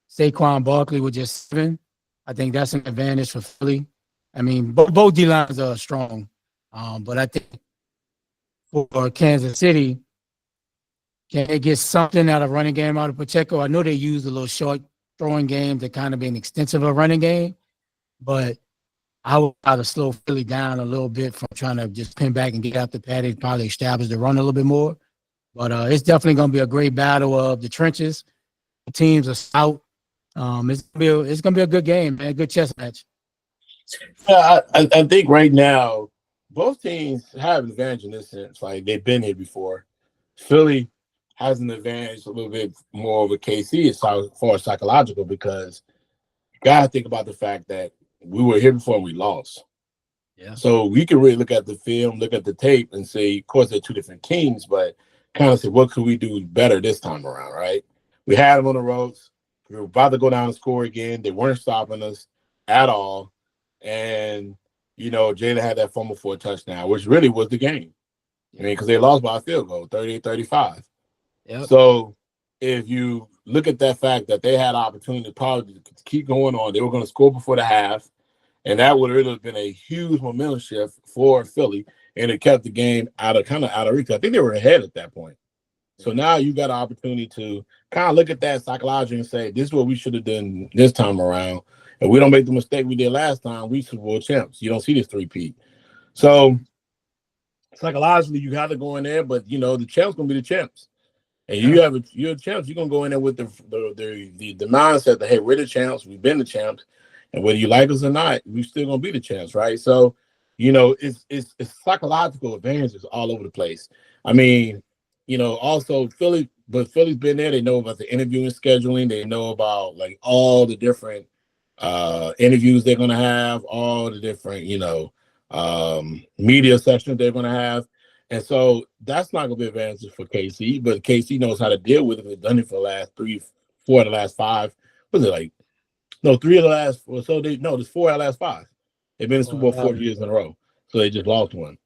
Saquon Barkley with just 7? I think that's an advantage for Philly. I mean, both D-lines are strong. But I think for Kansas City, can they get something out of running game out of Pacheco? I know they use a little short throwing game to kind of be an extensive of running game, but I would try to slow Philly down a little bit from trying to just pin back and get out the pad. They probably establish the run a little bit more. But it's definitely going to be a great battle of the trenches. The teams are stout. It's gonna be a good game, man. A good chess match. Yeah, I think right now both teams have an advantage in this sense. Like, they've been here before. Philly has an advantage a little bit more over KC as far as psychological, because you gotta think about the fact that we were here before and we lost. Yeah. So we can really look at the film, look at the tape, and say, of course, they're 2 different teams, but kind of say, what could we do better this time around, right? We had them on the ropes. We were about to go down and score again. They weren't stopping us at all. And, Jalen had that fumble for a touchdown, which really was the game. I mean, because they lost by a field goal, 38-35. Yep. So if you look at that fact that they had opportunity to probably keep going on, they were going to score before the half, and that would really have been a huge momentum shift for Philly, and it kept the game out of reach. I think they were ahead at that point. So now you got an opportunity to kind of look at that psychologically and say, this is what we should have done this time around. If we don't make the mistake we did last time, we Super Bowl champs. You don't see this 3-peat. So psychologically, you got to go in there, but the champs gonna be the champs. And you're the champs. You're gonna go in there with the mindset that, hey, we're the champs. We've been the champs, and whether you like us or not, we're still gonna be the champs, right? So, it's psychological advantages all over the place. I mean, also Philly's been there. They know about the interviewing scheduling. They know about like all the different interviews they're gonna have, all the different media sessions they're gonna have. And so that's not going to be an advantage for KC, but KC knows how to deal with it. They've done it for the last 4 of the last 5. Was it like, no, 3 of the last, there's 4 out of the last 5. They've been in Super Bowl 4 years in a row, so they just lost one.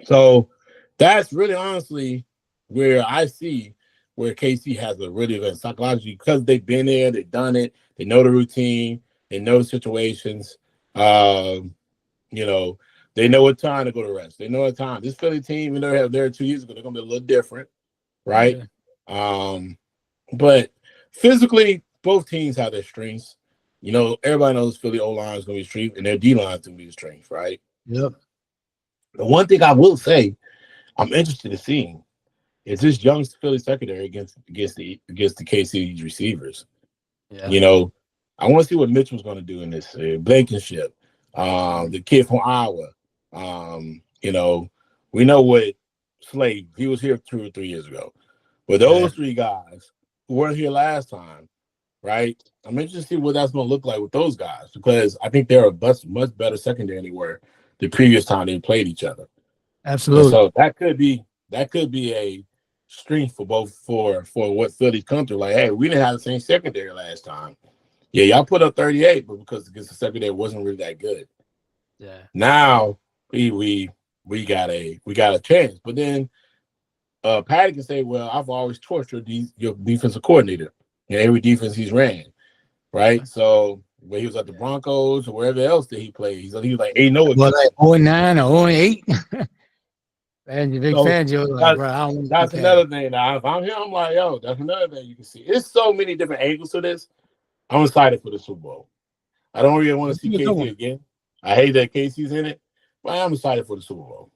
So that's really honestly where I see where KC has a really good psychology because they've been there, they've done it, they know the routine, they know the situations. You know, they know what time to go to rest. They know what time. This Philly team, you know, they were there 2 years ago, they're gonna be a little different, right? Yeah. But physically, both teams have their strengths. You know, everybody knows Philly O-line is gonna be a strength, and their D-line is gonna be a strength, right? Yep. The one thing I will say, I'm interested in seeing is this young Philly secondary against the KC receivers. Yeah. You know, I want to see what Mitchell's going to do in this. Blankenship, the kid from Iowa. You know, we know what Slade. He was here 2 or 3 years ago. But those three guys who weren't here last time, right? I'm interested to see what that's going to look like with those guys because I think they're a much better secondary than they were the previous time they played each other. Absolutely. And so that could be a strength for both for what Philly's come through. Like, hey, we didn't have the same secondary last time. Yeah, y'all put up 38, but because the secondary wasn't really that good. Yeah. Now we got a chance. But then Patty can say, well, I've always tortured your defensive coordinator in every defense he's ran. Right. So when he was at the Broncos or wherever else that he played, he was like 8-0. Well, like 0-9 or 0-8. And big fan, Joe. Like, bro, that's another thing. Now, if I'm here, I'm like, yo, that's another thing you can see. It's so many different angles to this. I'm excited for the Super Bowl. I don't really want to see KC again. I hate that KC's in it, but I'm excited for the Super Bowl.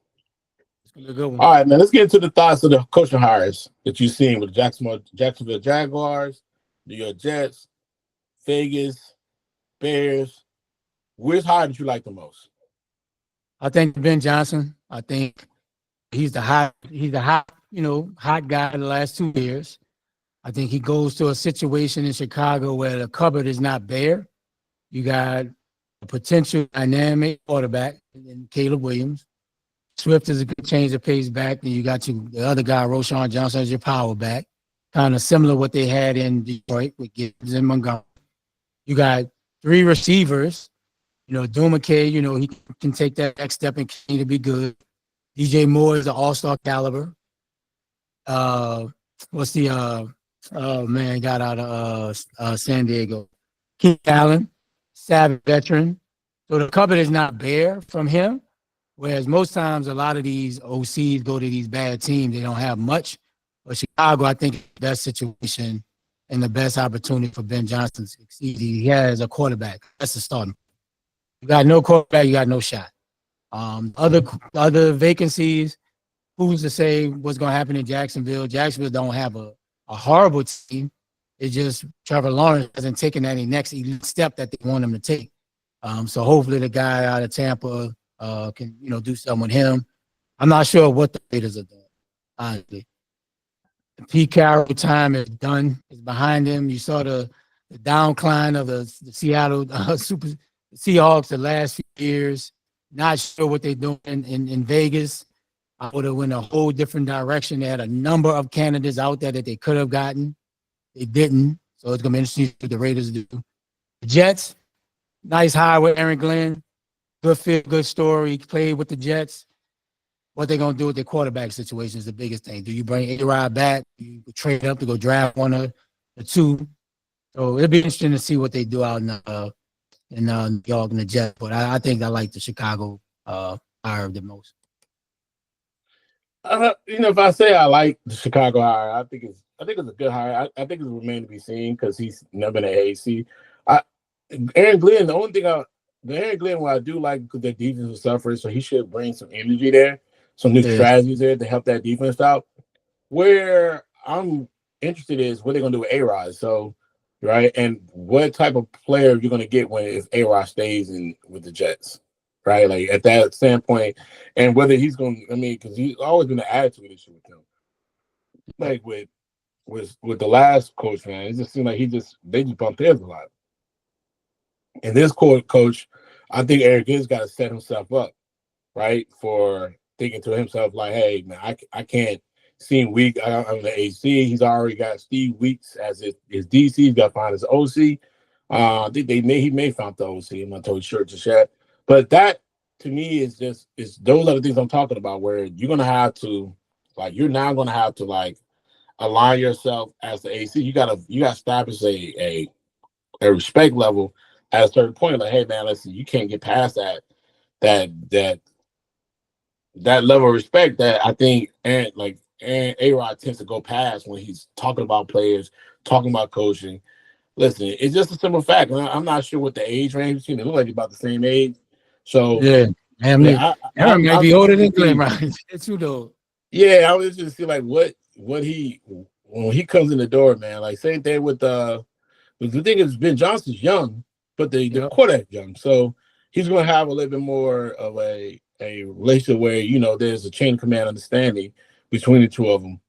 It's gonna be a good one. All right, man. Let's get into the thoughts of the coaching hires that you've seen with the Jacksonville Jaguars, New York Jets, Vegas, Bears. Which hire did you like the most? I think Ben Johnson. I think he's the hot, hot guy in the last 2 years. I think he goes to a situation in Chicago where the cupboard is not bare. You got a potential dynamic quarterback in Caleb Williams. Swift is a good change of pace back. Then you got the other guy, Roschon Johnson, as your power back. Kind of similar to what they had in Detroit with Gibbs and Montgomery. You got 3 receivers. Doom McKay, he can take that next step and continue to be good. DJ Moore is an all-star caliber. What's the got out of San Diego? Keith Allen, savvy veteran. So the cupboard is not bare from him. Whereas most times a lot of these OCs go to these bad teams, they don't have much. But Chicago, I think, is the best situation and the best opportunity for Ben Johnson to succeed. He has a quarterback. That's the starting. You got no quarterback, you got no shot. Other vacancies, who's to say what's going to happen in Jacksonville? Jacksonville don't have a horrible team. It's just Trevor Lawrence hasn't taken any next elite step that they want him to take. So hopefully the guy out of Tampa can do something with him. I'm not sure what the Raiders are doing, honestly. The Pete Carroll time is done. It's behind him. You saw the downcline of the Seattle Seahawks the last few years. Not sure what they're doing in Vegas. I would have went a whole different direction. They had a number of candidates out there that they could have gotten. They didn't. So it's going to be interesting what the Raiders do. The Jets, nice hire with Aaron Glenn. Good fit, good story. He played with the Jets. What they're going to do with their quarterback situation is the biggest thing. Do you bring A-Rod back? Do you trade up to go draft one or the two? So it'll be interesting to see what they do out in New York and the Jets. But I think I like the Chicago hire the most. If I say I like the Chicago hire, I think it's a good hire. I think it's remain to be seen because he's never been an AAC. Aaron Glenn, Aaron Glenn, what I do like because their defense was suffering, so he should bring some energy there, some new strategies there to help that defense out. Where I'm interested is what they're gonna do with A-Rod. So, right, and what type of player you're gonna get if A-Rod stays with the Jets. Right, like at that standpoint, and whether he's going, because he's always been an attitude issue with him. Like with the last coach, man, it just seemed like they just bumped heads a lot. And this coach, I think Eric Gibbs got to set himself up, right, for thinking to himself like, hey, man, I can't see him weak. I'm the AC. He's already got Steve Weeks as his DC. He's got to find his OC. I think he may found the OC. I'm not totally sure just yet. But that to me is those are the things I'm talking about where you're gonna have to you're now gonna have to align yourself as the AC. You gotta establish a respect level at a certain point. Like, hey man, listen, you can't get past that level of respect that I think and A-Rod tends to go past when he's talking about players, talking about coaching. Listen, it's just a simple fact. And I'm not sure what the age range between. They look like about the same age. So Yeah, damn near. Aaron might I'm be older than Glenn, see, right? It's too though. yeah, I was just see what he when he comes in the door, man. Like same thing with the thing is Ben Johnson's young, but the Yep. quarterback young. So he's gonna have a little bit more of a relationship where there's a chain of command understanding between the two of them.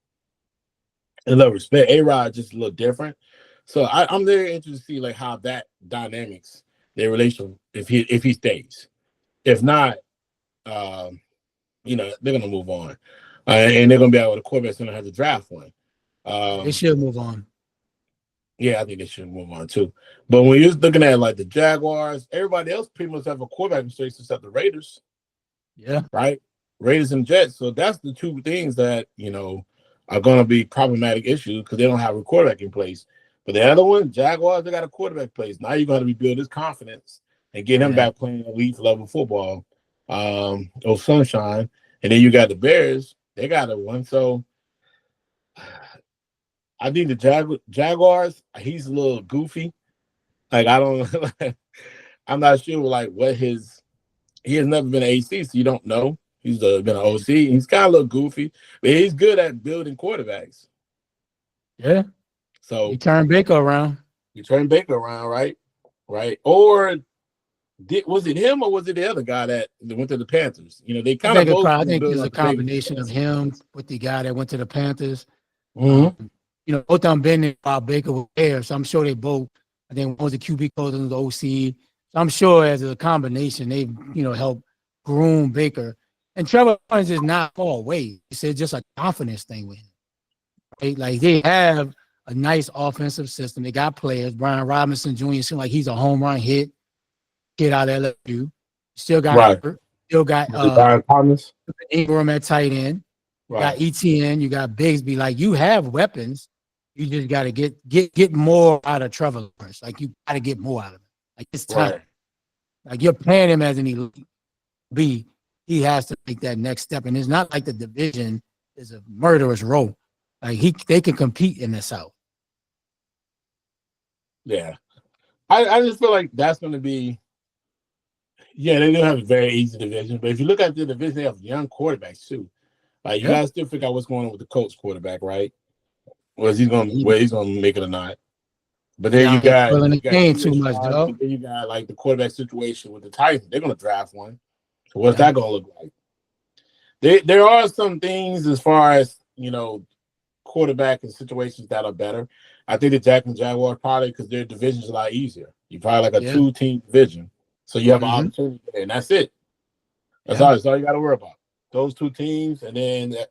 And love respect. A-Rod just a little different. So I'm very interested to see how that dynamics their relation if he stays. If not, they're gonna move on, and they're gonna be able to quarterback's gonna have to draft one. They should move on. Yeah, I think they should move on too. But when you're looking at the Jaguars, everybody else pretty much have a quarterback mistake except the Raiders. Yeah. Right? Raiders and Jets. So that's the two things that, are going to be problematic issues because they don't have a quarterback in place. But the other one, Jaguars, they got a quarterback in place. Now you're going to rebuild his confidence and get him back playing elite level football. Sunshine. And then you got the Bears. They got a one. So I think the Jaguars, he's a little goofy. I don't I'm not sure what he has never been an AC, so you don't know. He's been an OC. He's kind of a little goofy, but he's good at building quarterbacks. Yeah. So you turn Baker around. Right? Right. Or was it him or was it the other guy that went to the Panthers? They kind of both. I think it's a combination of him with the guy that went to the Panthers. Mm-hmm. Both of them been there while Baker was there, so I'm sure they both. I think one was the QB coach and the OC. So I'm sure as a combination, they've helped groom Baker. And Trevor Lawrence is not far away. It's just a confidence thing with him. Right? Like they have a nice offensive system. They got players. Brian Robinson Jr. seems like he's a home run hit. Get out of LSU. Still got Ingram at tight end. You got ETN. You got Bigsby. Like you have weapons. You just got to get more out of Trevor Lawrence. Like you got to get more out of him. Like it's time. Right. Like you're playing him as an elite B. He has to make that next step. And it's not like the division is a murderous row. Like they can compete in the South. Yeah. I just feel like that's going to be. Yeah, they do have a very easy division, but if you look at the division, they have young quarterbacks too. You gotta still figure out what's going on with the Colts quarterback, right? Whether he's gonna make it or not. But then you got too much, dog. Then you got the quarterback situation with the Titans. They're gonna draft one. So what's that gonna look like? There are some things as far as quarterback and situations that are better. I think the Jaguars probably because their division is a lot easier. You probably a 2-team division. So you have an opportunity there, and that's it. That's all you got to worry about. Those two teams, and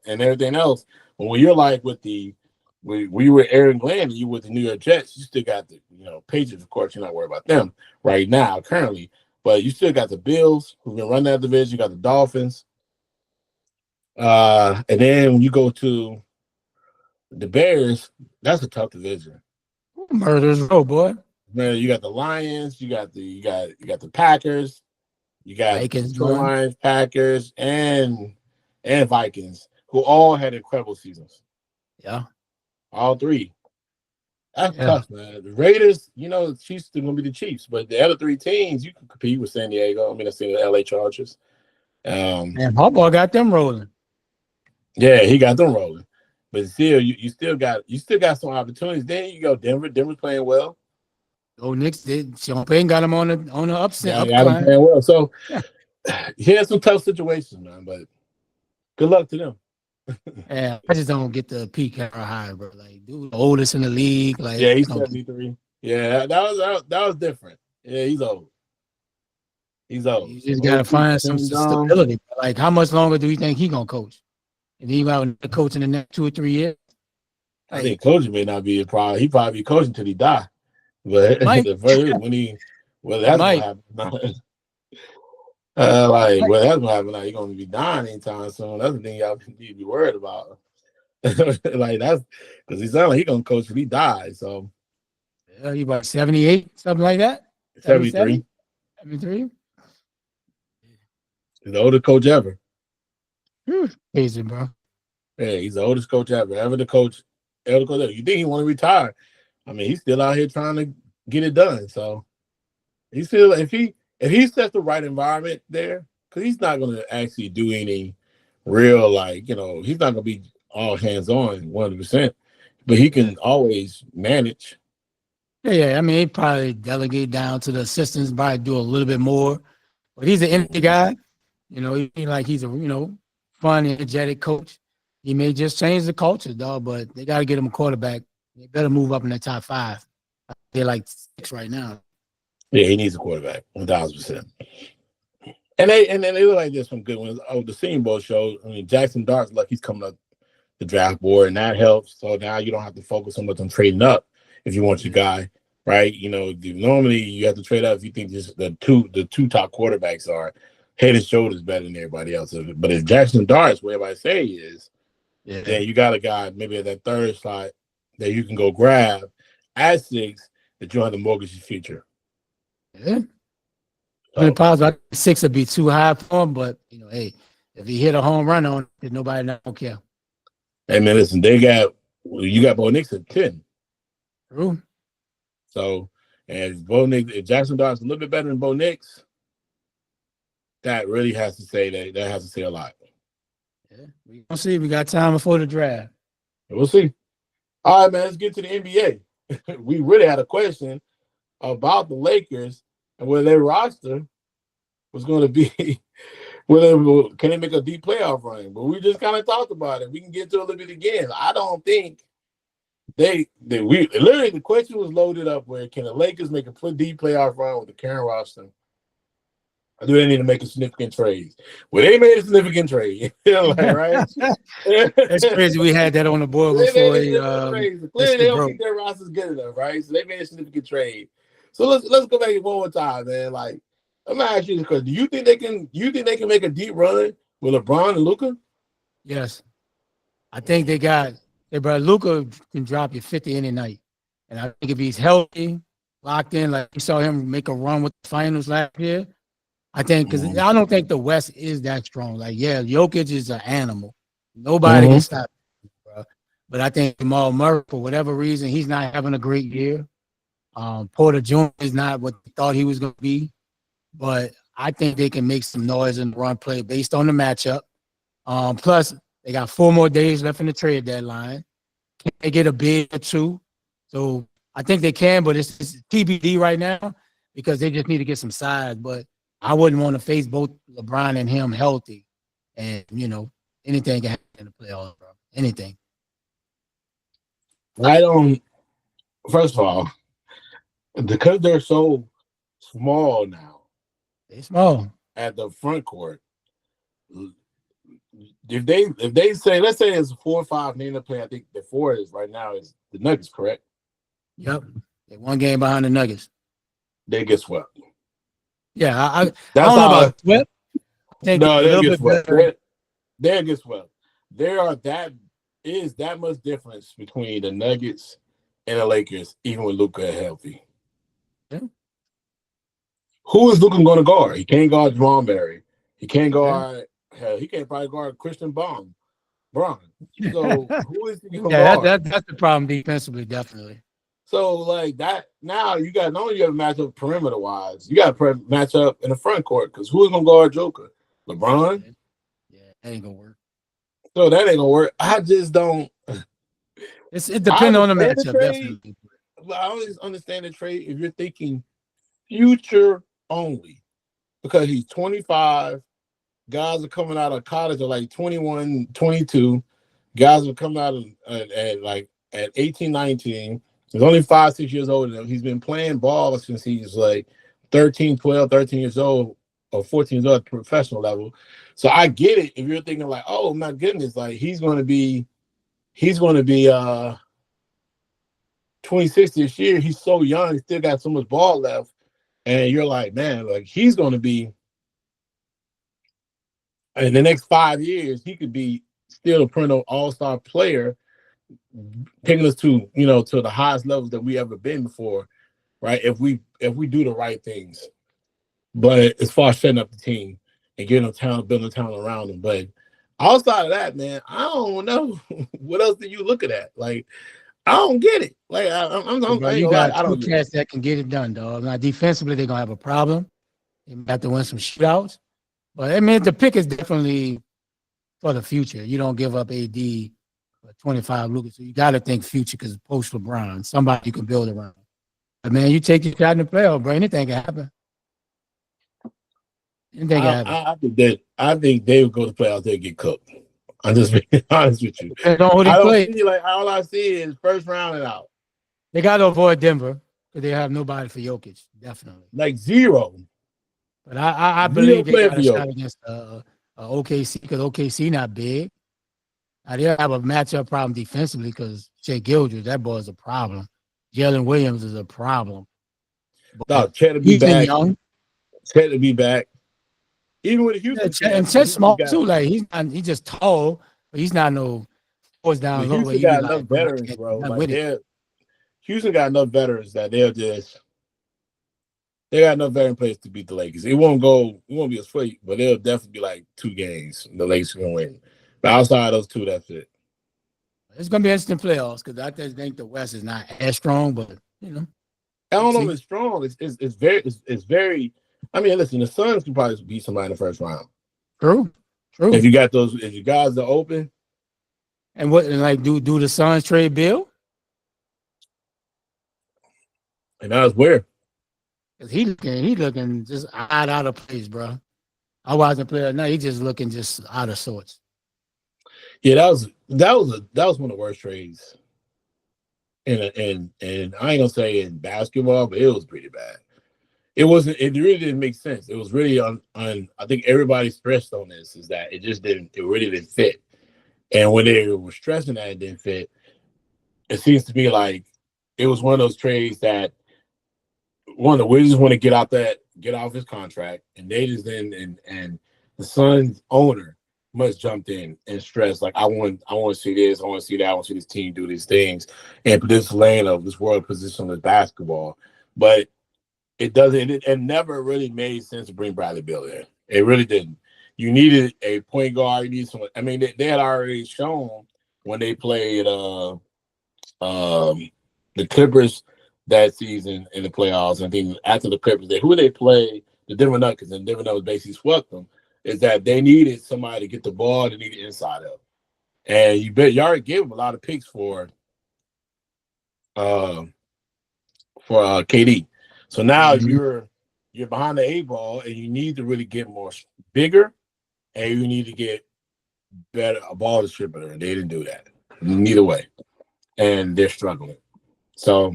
everything else. But when you're we were Aaron Glenn, and you with the New York Jets, you still got the Patriots. Of course, you're not worried about them right now, currently. But you still got the Bills, who've been running that division. You got the Dolphins, and then when you go to the Bears, that's a tough division. Murder's row, boy. Man, you got the Lions, you got the Packers, you got Vikings, Lions, Packers, and Vikings, who all had incredible seasons. Yeah, all three. That's tough, man. The Raiders, the Chiefs are going to be the Chiefs, but the other three teams you can compete with San Diego. I see the LA Chargers. And Harbaugh got them rolling. Yeah, he got them rolling, but still, you still got some opportunities. Then you go Denver. Denver's playing well. Oh, Knicks did. Sean Payton got him on the upset. Yeah, got him playing well. So he had some tough situations, man. But good luck to them. Yeah, I just don't get the Pete Carroll hire, bro. Like, dude, the oldest in the league. Like, yeah, he's 73. Yeah, that was different. Yeah, he's old. He's old. You just gotta find some stability. Like, how much longer do you think he's gonna coach? And then you got a coach in the next 2 or 3 years. I think coaching may not be a problem. He probably be coaching till he die. But the first when he that's what happened. Like, well, that's what happened. Like, you're gonna be dying anytime soon. That's the thing y'all need to be worried about. Like, that's because he sounds like he's gonna coach if he dies. So He about 78, something like that. 73. 73. He's the oldest coach ever. Crazy, bro. Yeah, he's the oldest coach ever. Ever the coach ever. You think he want to retire? I mean, he's still out here trying to get it done. So he's still if he sets the right environment there, because he's not gonna actually do any real he's not gonna be all hands on 100%, but he can always manage. Yeah. I mean, he probably delegate down to the assistants, probably do a little bit more. But he's an energy guy. You know, he's a fun, energetic coach. He may just change the culture, dog, but they got to get him a quarterback. They better move up in the top 5. They're like 6 right now. Yeah, he needs a quarterback, 1,000%. And then they look like there's some good ones. Oh, the Senior Bowl show. I mean, Jackson Dart's like he's coming up the draft board, and that helps. So now you don't have to focus so much on trading up if you want your guy, right? Normally you have to trade up if you think just the two top quarterbacks are head and shoulders better than everybody else. But if Jackson Dart's where everybody say he is, then you got a guy maybe at that third slot that you can go grab at 6 that you don't have to mortgage your future. Yeah. I mean, possible 6 would be too high for him, but hey, if he hit a home run on it, nobody don't care. Hey man, listen, you got Bo Nix at 10. True. So, and if Jackson Dart's a little bit better than Bo Nix, that really has to say that has to say a lot. Yeah, we'll see. We got time before the draft. We'll see. All right, man, let's get to the NBA. We really had a question about the Lakers and whether their roster was going to be, can they make a deep playoff run? But we just kind of talked about it. We can get to a little bit again. I don't think we literally the question was loaded up where can the Lakers make a deep playoff run with the current roster? Or do they need to make a significant trade? Well, they made a significant trade, right? That's crazy. We had that on the board before. Clearly, they don't think their roster's good enough, right? So they made a significant trade. So let's go back one more time, man. Like, I'm gonna ask you this question: do you think they can make a deep run with LeBron and Luka? Yes, I think they got. Hey, bro, Luka can drop you 50 any night, and I think if he's healthy, locked in, like we saw him make a run with the finals last year. I think because I don't think the West is that strong. Like, yeah, Jokic is an animal. Nobody can stop him, bro. But I think Jamal Murray, for whatever reason, he's not having a great year. Porter Jr. is not what they thought he was going to be. But I think they can make some noise in the run play based on the matchup. Plus, they got 4 more days left in the trade deadline. Can they get a bid or 2? So I think they can, but it's TBD right now because they just need to get some size. But I wouldn't want to face both LeBron and him healthy. And, anything can happen in the playoffs, bro. Anything. First of all, because they're so small now. They small. At the front court. If they say, let's say it's 4 or 5 name to play, I think the 4 is right now is the Nuggets, correct? Yep. They're 1 game behind the Nuggets. They get swept. Yeah, I don't know about swept. No, they'll get swept. They'll get swept. That much difference between the Nuggets and the Lakers, even with Luka healthy. Yeah. Who is Luka going to guard? He can't guard Jamal Murray. He can't guard. Hell, he can't probably guard Christian Braun. So who is he going to guard? That's the problem defensively, definitely. So like that now you got not only you have a matchup perimeter wise, you got to match up in the front court because who's going to guard Joker? LeBron? Yeah, that ain't gonna work. So that ain't gonna work. I just don't. It depends on the matchup, definitely. But I always understand the trade if you're thinking future only because he's 25. Guys are coming out of college at like 21, 22. Guys are coming out at 18, 19. He's only 5, 6 years old. He's been playing ball since he's like 13 years old or 14 years old at the professional level. So I get it if you're thinking like, oh my goodness, like he's going to be 26 this year. He's so young. He still got so much ball left. And you're like, man, like he's going to be in the next 5 years, he could be still a perennial all-star player, taking us to to the highest levels that we ever been before, right? If we do the right things. But as far as setting up the team and getting them talent, building talent around them, but outside of that, man, I don't know what else do you looking at? Like, I don't get it. Like, Bro, you got two cats that can get it done, dog. Now, defensively, they're gonna have a problem. They have to win some shootouts. But I mean, the pick is definitely for the future. You don't give up AD for 25 Lucas. So you got to think future because post LeBron, somebody you can build around. But man, you take your shot in the playoff, bro. Anything can happen. Anything can happen. I think they would go to playoffs. They'll get cooked. I'm just being honest with you. I don't see, like, all I see is first round and out. They got to avoid Denver because they have nobody for Jokic, definitely. Like zero. But I believe they got a shot against OKC because OKC not big. Now they'll have a matchup problem defensively because Shea Gilders, that boy is a problem. Jalen Williams is a problem. No, Chet to be back. Young. Chet to be back. Even with Houston, and Chet's small too. Like he's just tall, but he's not no force down low. Houston got enough veterans, bro. Like Houston got enough veterans that they got enough veteran players to beat the Lakers. It won't be a sweep, but it'll definitely be like 2 games. The Lakers are gonna win. But outside of those 2, that's it. It's gonna be interesting playoffs because I just think the West is not as strong, but I don't know if it's strong. It's very. I mean, listen, the Suns can probably beat somebody in the first round. True. If you guys are open. And do the Suns trade Bill? And that's where. Cause he looking just out of place, bro. I wasn't playing. No, he just looking just out of sorts. Yeah, that was one of the worst trades. And I ain't gonna say in basketball, but it was pretty bad. It really didn't make sense. It was really on I think everybody stressed on this is that it really didn't fit. And when they were stressing that it didn't fit, it seems to me like it was one of those trades that one of the Wizards want to get off his contract, and they just and the Suns owner must jumped in and stressed like I want to see this, I want to see that, I want to see this team do these things and put this lane of this world position of basketball. But it never really made sense to bring Bradley Beal there. It really didn't. You needed a point guard. You needed someone. I mean, they had already shown when they played the Clippers that season in the playoffs. I think after the Clippers, who they played, the Denver Nuggets, and Denver Nuggets basically swept them. Is that they needed somebody to get the ball, they needed inside up, and you already gave them a lot of picks for KD. So now you're behind the 8 ball, and you need to really get bigger, and you need to get better a ball distributor. And they didn't do that neither way, and they're struggling. So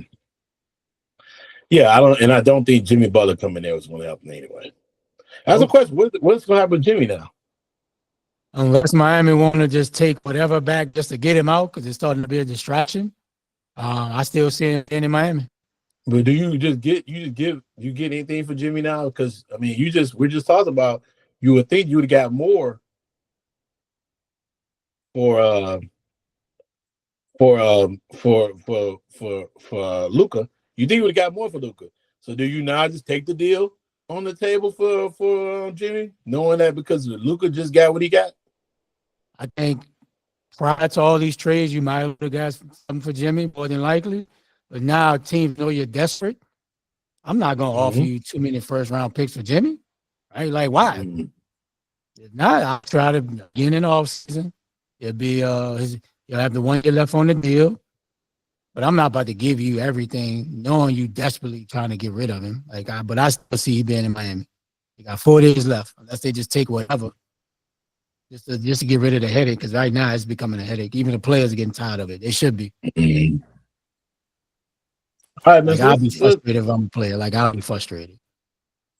yeah, I don't think Jimmy Butler coming there was going to help them anyway. That's a question. What's going to happen with Jimmy now? Unless Miami want to just take whatever back just to get him out because it's starting to be a distraction, I still see him in Miami. But do you get anything for Jimmy now? Because I mean, we're just talking about you would think you would have got more for Luka. You think you would have got more for Luka. So do you now just take the deal on the table for Jimmy, knowing that because Luka just got what he got? I think prior to all these trades, you might have got something for Jimmy, more than likely. But now teams know you're desperate. I'm not going to offer you too many first-round picks for Jimmy. Right? Like, why? If not, I'll try to begin in the offseason. It'll be you'll have the 1 year left on the deal. But I'm not about to give you everything, knowing you desperately trying to get rid of him. But I still see you being in Miami. You got 4 days left, unless they just take whatever, just to get rid of the headache. Because right now it's becoming a headache. Even the players are getting tired of it. They should be. All right, man. I'll be frustrated if I'm a player. I'll be frustrated.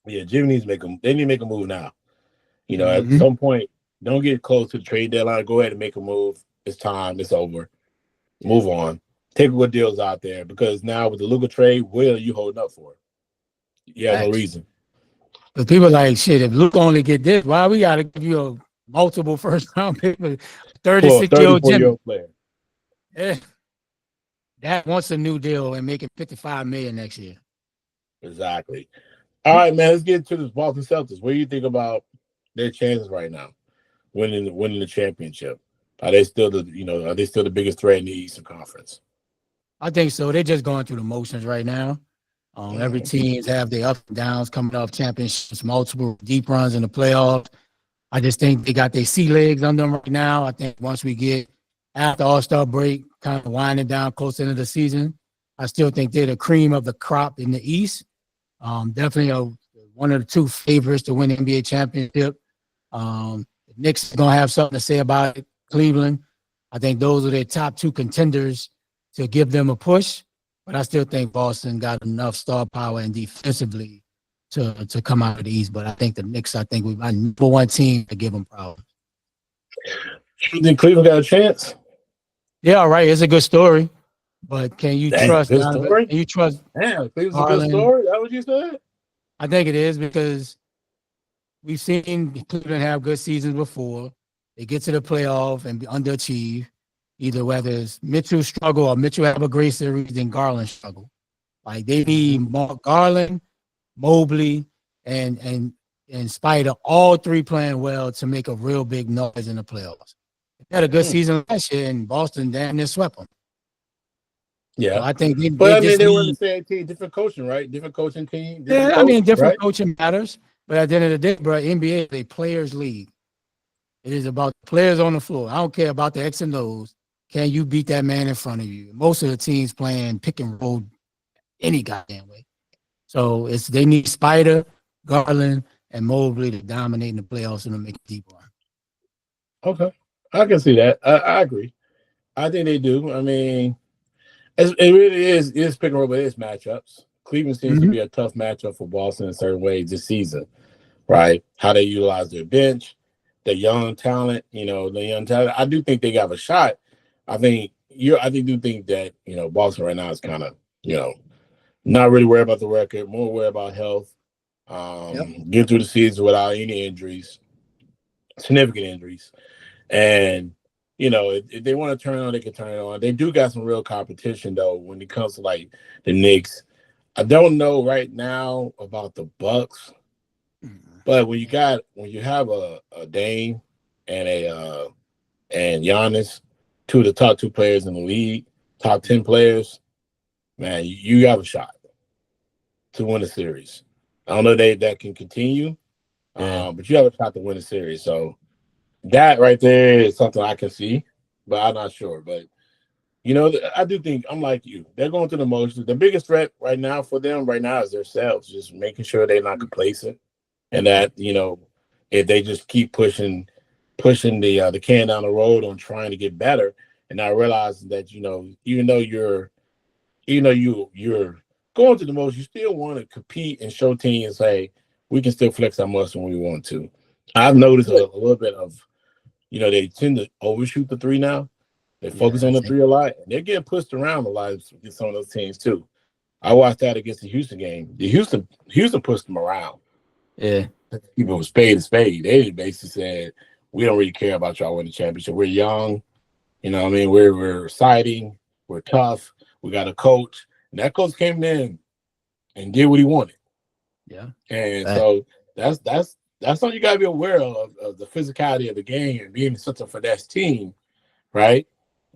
Yeah, Jimmy needs to make them. They need to make a move now. At some point, don't get close to the trade deadline. Go ahead and make a move. It's time. It's over. Move on. Take what deals out there because now with the Luka trade, what are you holding up for? Yeah, no reason. But people like shit. If Luka only get this, why we gotta give you multiple first round pick, For a 36-year-old Jimmy. 34-year-old player. Yeah. That wants a new deal and making $55 million next year. Exactly. All right, man. Let's get into this Boston Celtics. What do you think about their chances right now, winning the championship? Are they still the biggest threat in the Eastern Conference? I think so. They're just going through the motions right now. Every teams have their ups and downs coming off championships, multiple deep runs in the playoffs. I just think they got their sea legs under them right now. I think once we get after All-Star break, kind of winding down close into the season, I still think they're the cream of the crop in the East. Definitely one of the two favorites to win the NBA championship. The Knicks are going to have something to say about it. Cleveland, I think those are their top two contenders to give them a push. But I still think Boston got enough star power and defensively to come out of the East. But I think the Knicks, we're my number one team to give them problems. You think Cleveland got a chance? Yeah, all right. It's a good story. But can you trust Donovan? Story? Can you trust Damn, Cleveland's Garland? a good story? Is that what you said? I think it is because we've seen Cleveland have good seasons before. They get to the playoff and underachieve. Either whether it's Mitchell struggle or Mitchell have a great series, then Garland struggle. Like they need more Garland, Mobley, and Spider, all three playing well to make a real big noise in the playoffs. They had a good season last year, and Boston damn near swept them. Yeah, so I think they were need the same team, different coaching, right? Different coaching team. Different coaching matters. But at the end of the day, bro, NBA is a players' league. It is about players on the floor. I don't care about the X and O's. Can you beat that man in front of you? Most of the teams playing pick and roll any goddamn way. So they need Spider, Garland, and Mobley to dominate in the playoffs and to make a deep run. Okay, I can see that. I agree. I think they do. I mean, it really is pick and roll, but it's matchups. Cleveland seems to be a tough matchup for Boston in certain ways this season, right? How they utilize their bench, the young talent. I do think they got a shot. I do think that Boston right now is kind of not really worried about the record, more worried about health. Get through the season without any injuries, significant injuries, and if they want to turn it on, they can turn it on. They do got some real competition though when it comes to like the Knicks. I don't know right now about the Bucks, but when you have a Dame and and Giannis, two of the top two players in the league, top 10 players, man, you have a shot to win a series. I don't know if that can continue, but you have a shot to win a series. So that right there is something I can see, but I'm not sure. But, I do think I'm like you. They're going through the motions. The biggest threat right now for them is themselves, just making sure they're not complacent and that, if they just keep pushing the can down the road on trying to get better and not realizing that, even though you're going through the most, you still want to compete and show teams, hey, we can still flex our muscle when we want to. I've noticed a little bit of, they tend to overshoot the three now. They focus on the three a lot. And they're getting pushed around a lot against some of those teams too. I watched that against the Houston game. The Houston pushed them around. Yeah. People with spade and spade. They basically said, we don't really care about y'all winning the championship. We're young. We're exciting. We're tough. We got a coach. And that coach came in and did what he wanted. Yeah. And so that's something you got to be aware of the physicality of the game and being such a finesse team, right?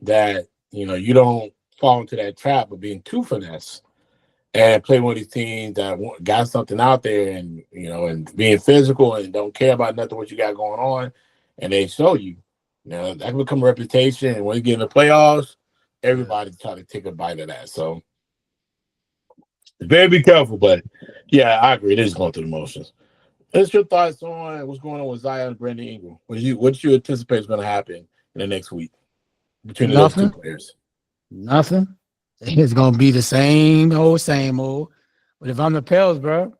That, you don't fall into that trap of being too finesse and play one of these teams that got something out there and, and being physical and don't care about nothing what you got going on. And they show you. That can become a reputation. And when you get in the playoffs, everybody try to take a bite of that. So very be careful. But, yeah, I agree. They're just going through the motions. What's your thoughts on what's going on with Zion and Brandon Ingram? What do you anticipate is going to happen in the next week between those two players? Nothing. It's going to be the same old. But if I'm the Pels, bro,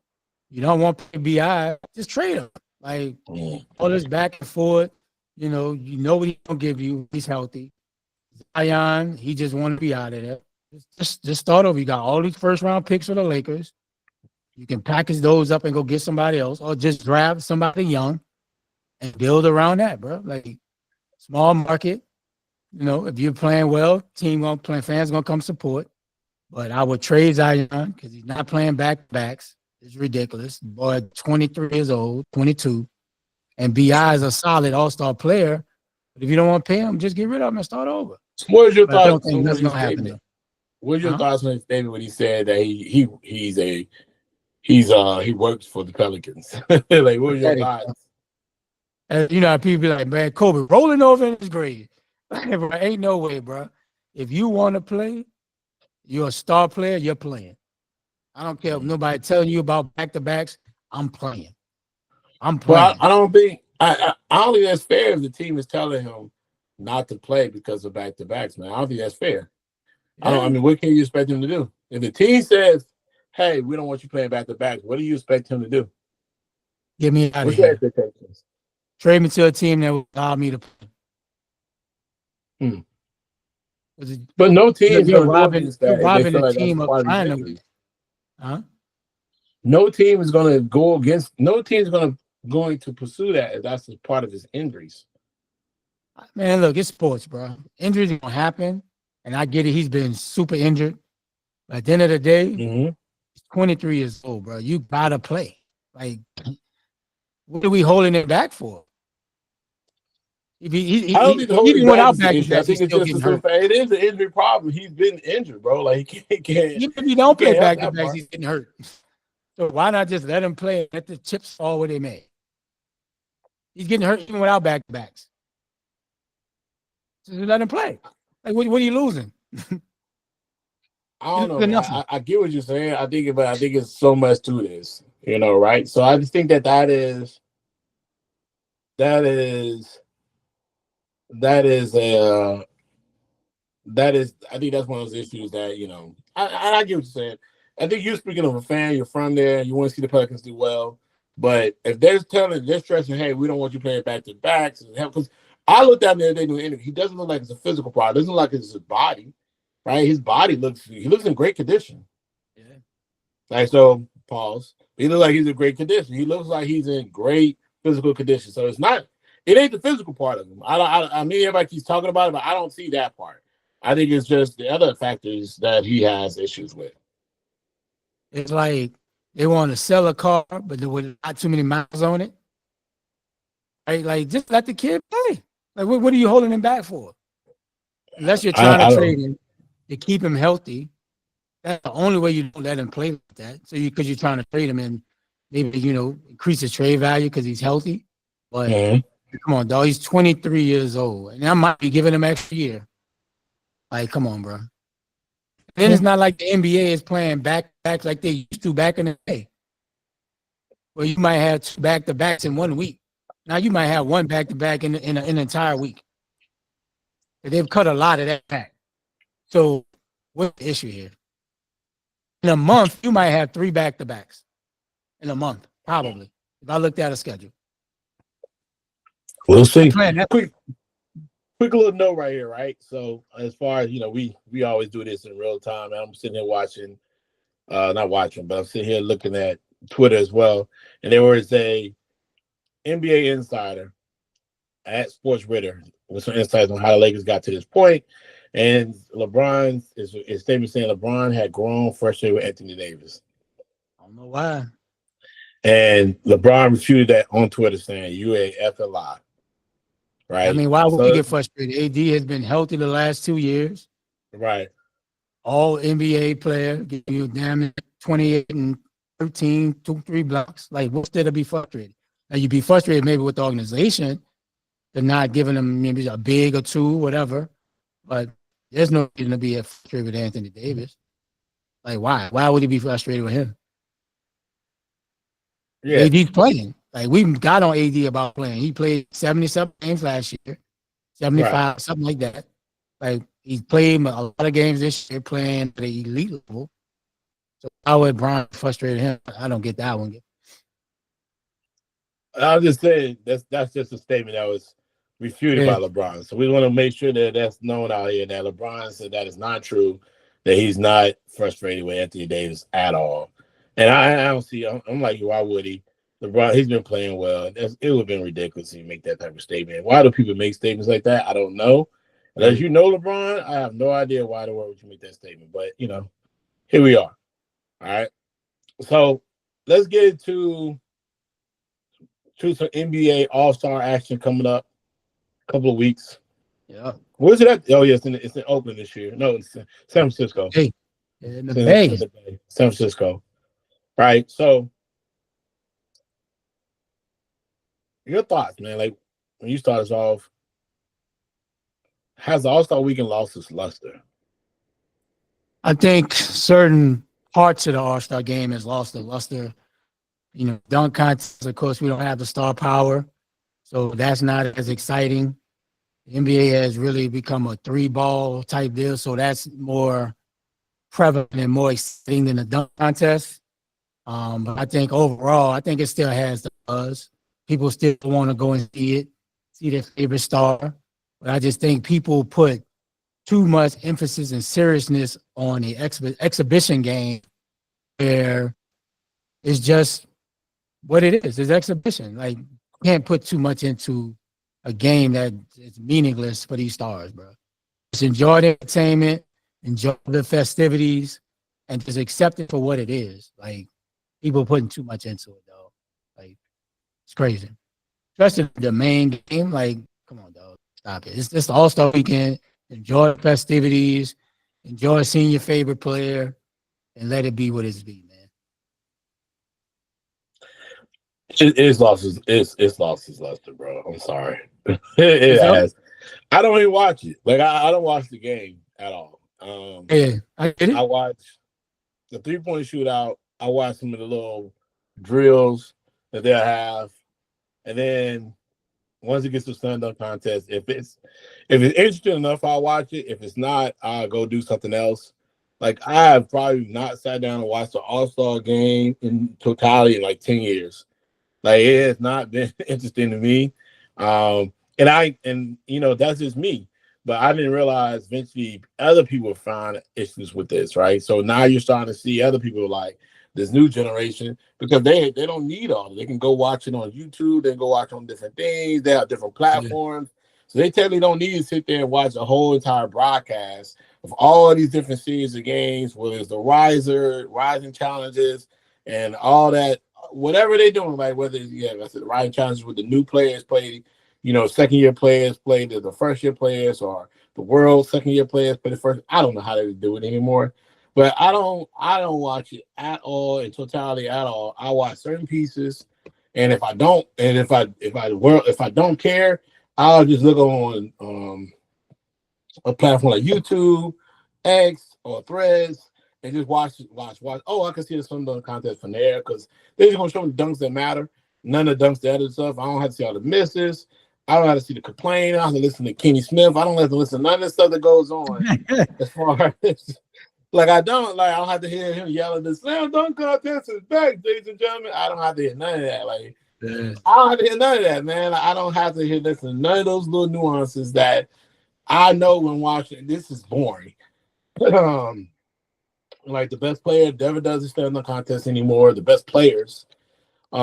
you don't want BI, just trade him. Like, all this back and forth, you know what he's going to give you. He's healthy. Zion, he just want to be out of there. Just start over. You got all these first-round picks for the Lakers. You can package those up and go get somebody else or just draft somebody young. and build around that, bro. Like small market, you know, if you're playing well, team gonna play, fans gonna come support. But I would trade Zion because he's not playing back-to-backs. It's ridiculous. Boy, 23 years old, 22. And BI is a solid all-star player. But if you don't want to pay him, just get rid of him and start over. What was your But I don't thoughts think on that's his gonna happen. statement? What was your Huh? thoughts on his statement when he said that he works for the Pelicans? Like, what were your Pathetic. thoughts? And you know how people be like, man, Kobe rolling over in his grave. Bro, ain't no way, bro. If you want to play, you're a star player, you're playing. I don't care if nobody telling you about back-to-backs. I'm playing. I'm Well, playing. I don't think I don't think that's fair if the team is telling him not to play because of back-to-backs, man. I don't think that's fair. Yeah. I mean, what can you expect him to do? If the team says, hey, we don't want you playing back-to-backs, what do you expect him to do? Get me out of What's your here. expectations? Trade me to a team that will allow me to play. Hmm. It, But no team is you're going to go robbing, against you're that if they robbing feel the like that's team of part of his trying to injury. win. Huh? No team is going to go against. No team is going to pursue that if that's a part of his injuries. Man, look, it's sports, bro. Injuries gonna happen, and I get it. He's been super injured. But at the end of the day, Mm-hmm. he's 23 years old, bro. You gotta play. Like, what are we holding it back for? If I don't think the holding even back without is the back to issue. I backs, he's think it's still just the getting simple hurt. fact it is an injury problem. He's been injured, bro. Like he can't. Even if you You don't play can't help back to that backs, part. he's getting hurt. So why not just let him play and let the chips fall where they may? He's getting hurt even without back to backs. Just let him play. Like, what are you losing? I don't know, You're man. nothing. I get what you're saying. I think it's so much to this, right? So I just think that is that is that is a that is. I think that's one of those issues that I get what you're saying. I think you're speaking of a fan. You're from there. You want to see the Pelicans do well. But if they're stressing, hey, we don't want you playing back to backs, because I looked down there, they do an interview. He doesn't look like it's a physical problem. It doesn't look like it's his body, right? His body he looks in great condition. Yeah. Like, so, pause. He looks like he's in great condition. He looks like he's in great physical condition. So it ain't the physical part of him. I mean, everybody keeps talking about it, but I don't see that part. I think it's just the other factors that he has issues with. It's like they want to sell a car, but there were not too many miles on it. Right? Like, just let the kid play. Like, what are you holding him back for? Unless you're trying to I trade don't. him to keep him healthy. That's the only way you don't let him play like that. So because you're trying to trade him and maybe, increase his trade value because he's healthy. But come on, dog. He's 23 years old. And I might be giving him extra year. Like, come on, bro. Then it's not like the NBA is playing back like they used to back in the day. Where you might have two back-to-backs in 1 week. Now you might have one back-to-back in an entire week. They've cut a lot of that back. So what's the issue here? In a month, you might have 3 back-to-backs. In a month, probably. If I looked at a schedule. We'll see. Quick little note right here, right? So as far as we always do this in real time. I'm sitting here watching, not watching, but I'm sitting here looking at Twitter as well. And there was a NBA insider at Sports Ritter with some insights on how the Lakers got to this point. And LeBron is statement saying LeBron had grown frustrated with Anthony Davis. I don't know why. And LeBron refuted that on Twitter, saying, "You a effing lie." Right. I mean, why would we get frustrated? AD has been healthy the last 2 years. Right. All NBA player, give you damn 28 and 13, 2-3 blocks. Like, what's there to be frustrated? Now, you'd be frustrated maybe with the organization. They're not giving them maybe a big or two, whatever. But there's no reason to be frustrated with Anthony Davis. Like, why? Why would he be frustrated with him? Yeah. AD's playing. Like, we got on AD about playing. He played 70-something games last year, 75, something like that. Like, he's played a lot of games this year playing at the elite level. So how would Bron frustrate him? I don't get that one. I was just saying that's just a statement that was refuted by LeBron. So we want to make sure that that's known out here that LeBron said that is not true, that he's not frustrated with Anthony Davis at all. And I don't see. I'm like, why would he? LeBron, he's been playing well. It would have been ridiculous if you make that type of statement. Why do people make statements like that? I don't know. And as you know, LeBron, I have no idea why the world would you make that statement. But here we are. All right. So let's get into some NBA All-Star action coming up. A couple of weeks. Yeah. Where's it at? Oh, yeah, it's in Oakland this year. No, it's San Francisco. Hey, in the Bay. San Francisco. Right. So your thoughts, man. Like when you start us off, has the All-Star weekend lost its luster? I think certain parts of the All-Star game has lost the luster. Dunk contests, of course, we don't have the star power, so that's not as exciting. The NBA has really become a 3-ball type deal, so that's more prevalent and more exciting than the dunk contest. But I think overall, it still has the buzz. People still want to go and see their favorite star. But I just think people put too much emphasis and seriousness on the exhibition game, where it's just what it is. It's exhibition. Like, you can't put too much into a game that is meaningless for these stars, bro. Just enjoy the entertainment, enjoy the festivities, and just accept it for what it is. Like, people putting too much into it, though. Like, it's crazy. Especially the main game. Like, come on, dog. Stop it. It's just the All-Star weekend. Enjoy the festivities. Enjoy seeing your favorite player, and let it be what it's be, man. It's lost its luster, bro. I'm sorry. It has. I don't even watch it. Like I don't watch the game at all. Yeah, I get it. I watch the 3-point shootout. I watch some of the little drills that they'll have, and then once it gets to the slam dunk contest, if it's interesting enough, I'll watch it. If it's not, I'll go do something else. Like I have probably not sat down and watched the All-Star game in totality in like 10 years. Like it has not been interesting to me. And that's just me. But I didn't realize eventually other people find issues with this, right? So now you're starting to see other people like this new generation, because they don't need all. They can go watch it on YouTube. They can go watch on different things. They have different platforms. So they technically don't need to sit there and watch a whole entire broadcast of all of these different series of games, whether it's the rising challenges and all that, whatever they're doing, like whether it's the rising challenges with the new players play, second-year players play the first-year players, or the world second-year players play the first. I don't know how they do it anymore. But I don't watch it at all in totality at all. I watch certain pieces, and if I don't care, I'll just look on a platform like YouTube, X, or Threads, and just watch. Oh, I can see the slam dunk contest from there, because they're just gonna show me the dunks that matter. None of the dunks, the other stuff. I don't have to see all the misses. I don't have to see the complaint. I don't have to listen to Kenny Smith. I don't have to listen to none of the stuff that goes on as far as. I don't have to hear him yelling, "The slam dunk contest is back, ladies and gentlemen." I don't have to hear none of that. I don't have to hear none of that, man. I don't have to hear none of those little nuances that I know when watching. This is boring. Like the best player never does the slam dunk contest anymore. The best players, they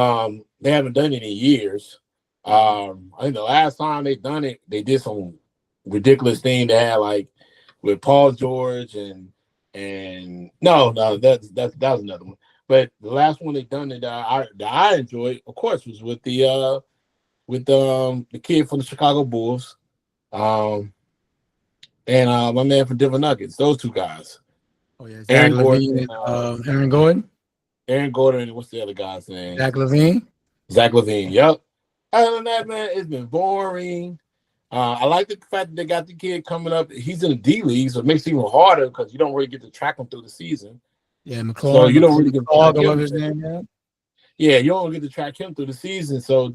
haven't done it in years. I think the last time they done it, they did some ridiculous thing they had with Paul George and no, that was another one. But the last one they done that I enjoyed, of course, was with the kid from the Chicago Bulls, and my man from Denver Nuggets. Those two guys. Oh yeah, Aaron Levine, Aaron Gordon. Aaron Gordon, and what's the other guy's name? Zach LaVine. Yep. Other than that, man, it's been boring. I like the fact that they got the kid coming up. He's in the D League, so it makes it even harder because you don't really get to track him through the season. Yeah, so you don't really get to track him. His name, yeah, you don't get to track him through the season, so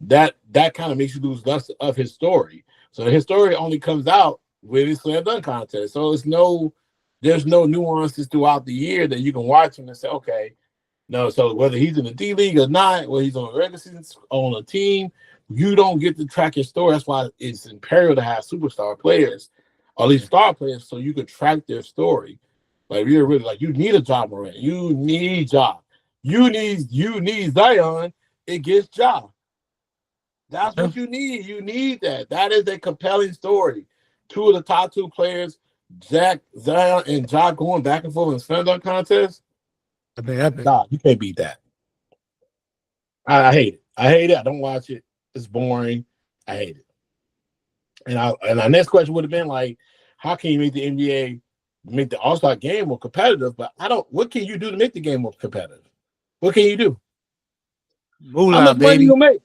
that kind of makes you lose less of his story. So his story only comes out with his slam dunk contest. So there's no nuances throughout the year that you can watch him and say, okay, no. So whether he's in the D League or not, whether he's on a regular season on a team, you don't get to track his story. That's why it's imperative to have superstar players, or at least star players, so you could track their story. Like you need a Ja Morant. You need Ja. You need Zion. it gets Ja. That's what you need. You need that. That is a compelling story. Two of the top two players, Zion and Ja, going back and forth in slam dunk contest. Epic. Nah, you can't beat that. I hate it. I hate it. I don't watch it. It's boring. I hate it. And our next question would have been like, how can you make the NBA make the All-Star game more competitive? But I don't. What can you do to make the game more competitive? What can you do? Moolah, How much money baby. you make?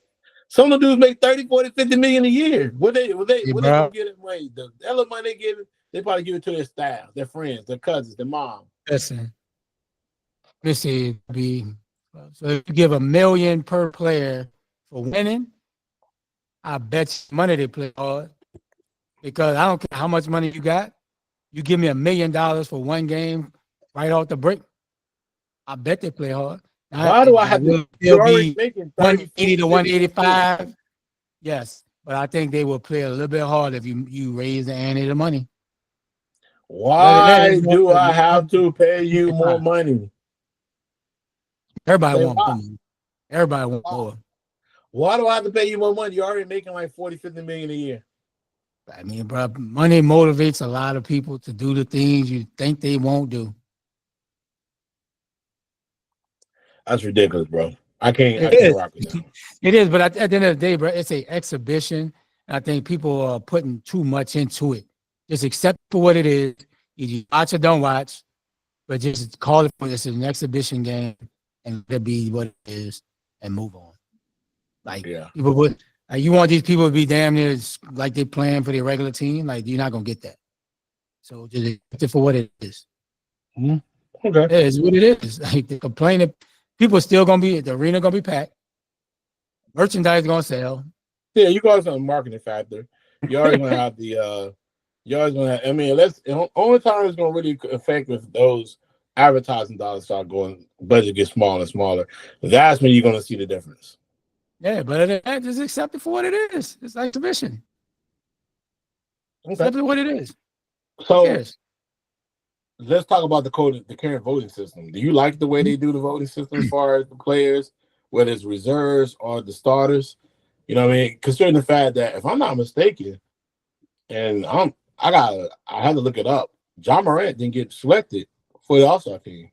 Some of the dudes make 30, 40, 50 million a year. What they gonna get away? The hell of money they give it, they probably give it to their staff, their friends, their cousins, their mom. Listen, let me see. So if you give $1 million per player for winning, I bet you money they play hard. Because I don't care how much money you got. You give me $1 million for one game right off the break. I bet they play hard. Why do I have to? You're already making 180 to 185. Yes, but I think they will play a little bit hard if you raise the ante of the money. Why do I have to pay you more money? Everybody wants money. Everybody wants more. Why do I have to pay you more money? You're already making like 40, 50 million a year. I mean, bro, money motivates a lot of people to do the things you think they won't do. That's ridiculous, bro. I can't rock with that. It is, but at the end of the day, bro, it's an exhibition. I think people are putting too much into it. Just accept for what it is. You watch or don't watch, but just call it for it's an exhibition game and let it be what it is and move on. Like people would. You want these people to be damn near like they playing for their regular team. Like you're not gonna get that. So just accept it for what it is. Mm-hmm. Okay, it is what it is. Like they complaining, people are still gonna be the arena gonna be packed. Merchandise gonna sell. Yeah, you guys on the marketing factor. You're always gonna have the. You're always gonna have. I mean, only time it's gonna really affect with those advertising dollars start going. Budget gets smaller and smaller. That's when you're gonna see the difference. Yeah, but just accept it for what it is. It's like exhibition. Accept it what it is. So let's talk about the current voting system. Do you like the way they do the voting system as far as the players, whether it's reserves or the starters? You know what I mean? Considering the fact that if I'm not mistaken, and I had to look it up, Ja Morant didn't get selected for the All-Star team.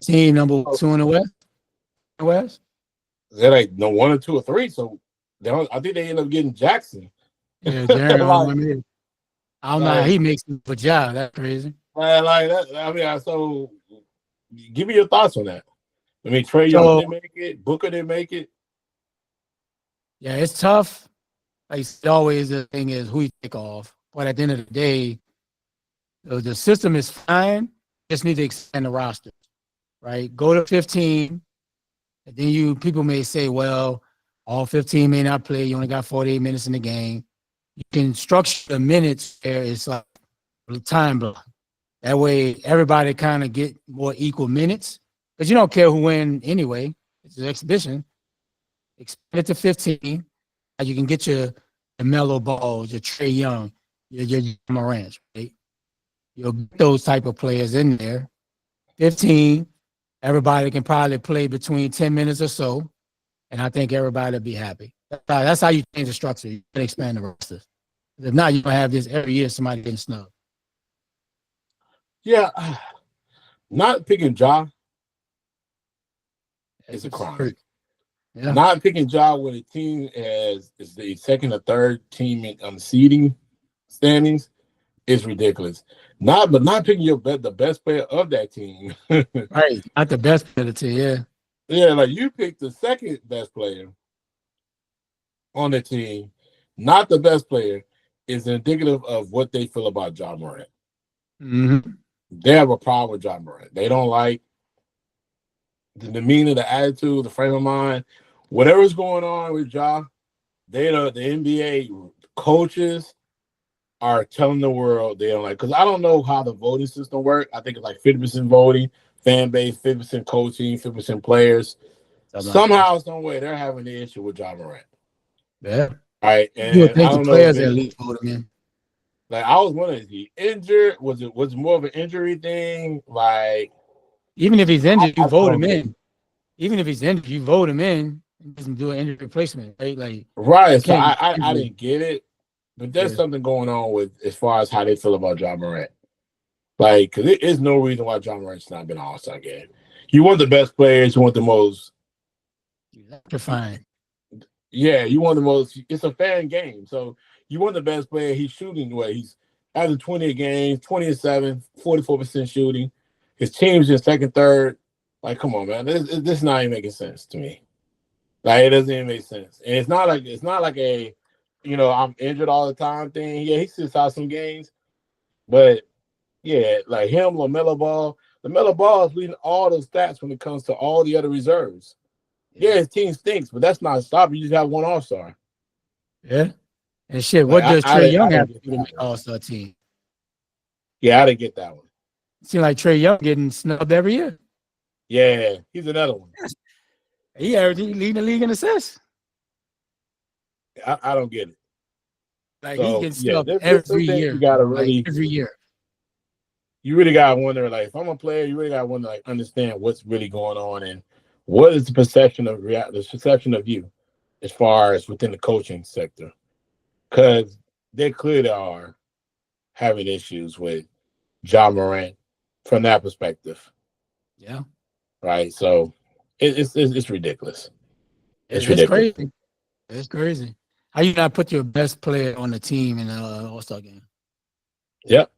Team number 2 in the West. They're like no 1 or 2 or 3, so I think they end up getting Jackson. Yeah, Darren. I don't know how he makes it for Ja. That's crazy. Like that. I mean, so give me your thoughts on that. I mean, Trey Young didn't make it. Booker didn't make it. Yeah, it's tough. Like always, the thing is who you take off. But at the end of the day, the system is fine. Just need to extend the roster, right? Go to 15. And then people may say, well, all 15 may not play. You only got 48 minutes in the game. You can structure the minutes where it's like a time block. That way, everybody kind of get more equal minutes because you don't care who wins anyway. It's an exhibition. Expand it to 15. And you can get your Melo Balls, your Trey Young, your Morant, right? You'll get those type of players in there. 15. Everybody can probably play between 10 minutes or so, and I think everybody will be happy. That's how you change the structure. You can expand the roster. If not, you're going to have this every year somebody getting snubbed. Yeah. Not picking Ja is a crime. Yeah. Not picking Ja when a team is the second or third team in seeding standings is ridiculous. Not picking the best player of that team. Right. Not the best player of the team, yeah. Yeah, like you picked the second best player on the team, not the best player, is indicative of what they feel about Ja Morant. Mm-hmm. They have a problem with Ja Morant. They don't like the demeanor, the attitude, the frame of mind. Whatever's going on with Ja, the NBA coaches are telling the world they don't like. Because I don't know how the voting system works. I think it's like 50% voting, fan base, 50% coaching, 50% players. Somehow, some way, they're having the issue with Ja Morant. Yeah. All right. And you would think the players at least vote him in. Like I was wondering, is he injured? Was it more of an injury thing? Like even if he's injured, you vote him in. Even if he's injured, you vote him in. and doesn't do an injury replacement, right? Like, Right. So can't I didn't get it, but there's something going on with as far as how they feel about John Morant. Like, because there is no reason why John Morant's not been an All-Star game. You want the best players. You want the most. electrifying. Yeah, you want the most. It's a fan game, so you want the best player. He's shooting the way he's after 20 games, 27, 44% shooting. His team's in second, third. Like, come on, man, this not even making sense to me. Like, it doesn't even make sense, and it's not like a, I'm injured all the time thing. Yeah, he sits out some games, but yeah, like him, LaMelo Ball is leading all those stats when it comes to all the other reserves. Yeah, his team stinks, but that's not stopping. You just have one All-Star. Yeah. And shit, Like, what does Trey Young have to get do to that make one. All-Star team? Yeah, I didn't get that one. Seems like Trey Young getting snubbed every year. Yeah, he's another one. He leading the league in assists. I don't get it. Like, So, he gets snubbed there's some every things year. you gotta Like, really, every year. you really gotta wonder. Like, if I'm a player, you really gotta wonder, like, understand what's really going on and what is the perception of you as far as within the coaching sector, because they clearly are having issues with John Morant from that perspective. Yeah. Right. So it's ridiculous. It's It's ridiculous. crazy. It's crazy. How you not put your best player on the team in the All-Star game? Yep.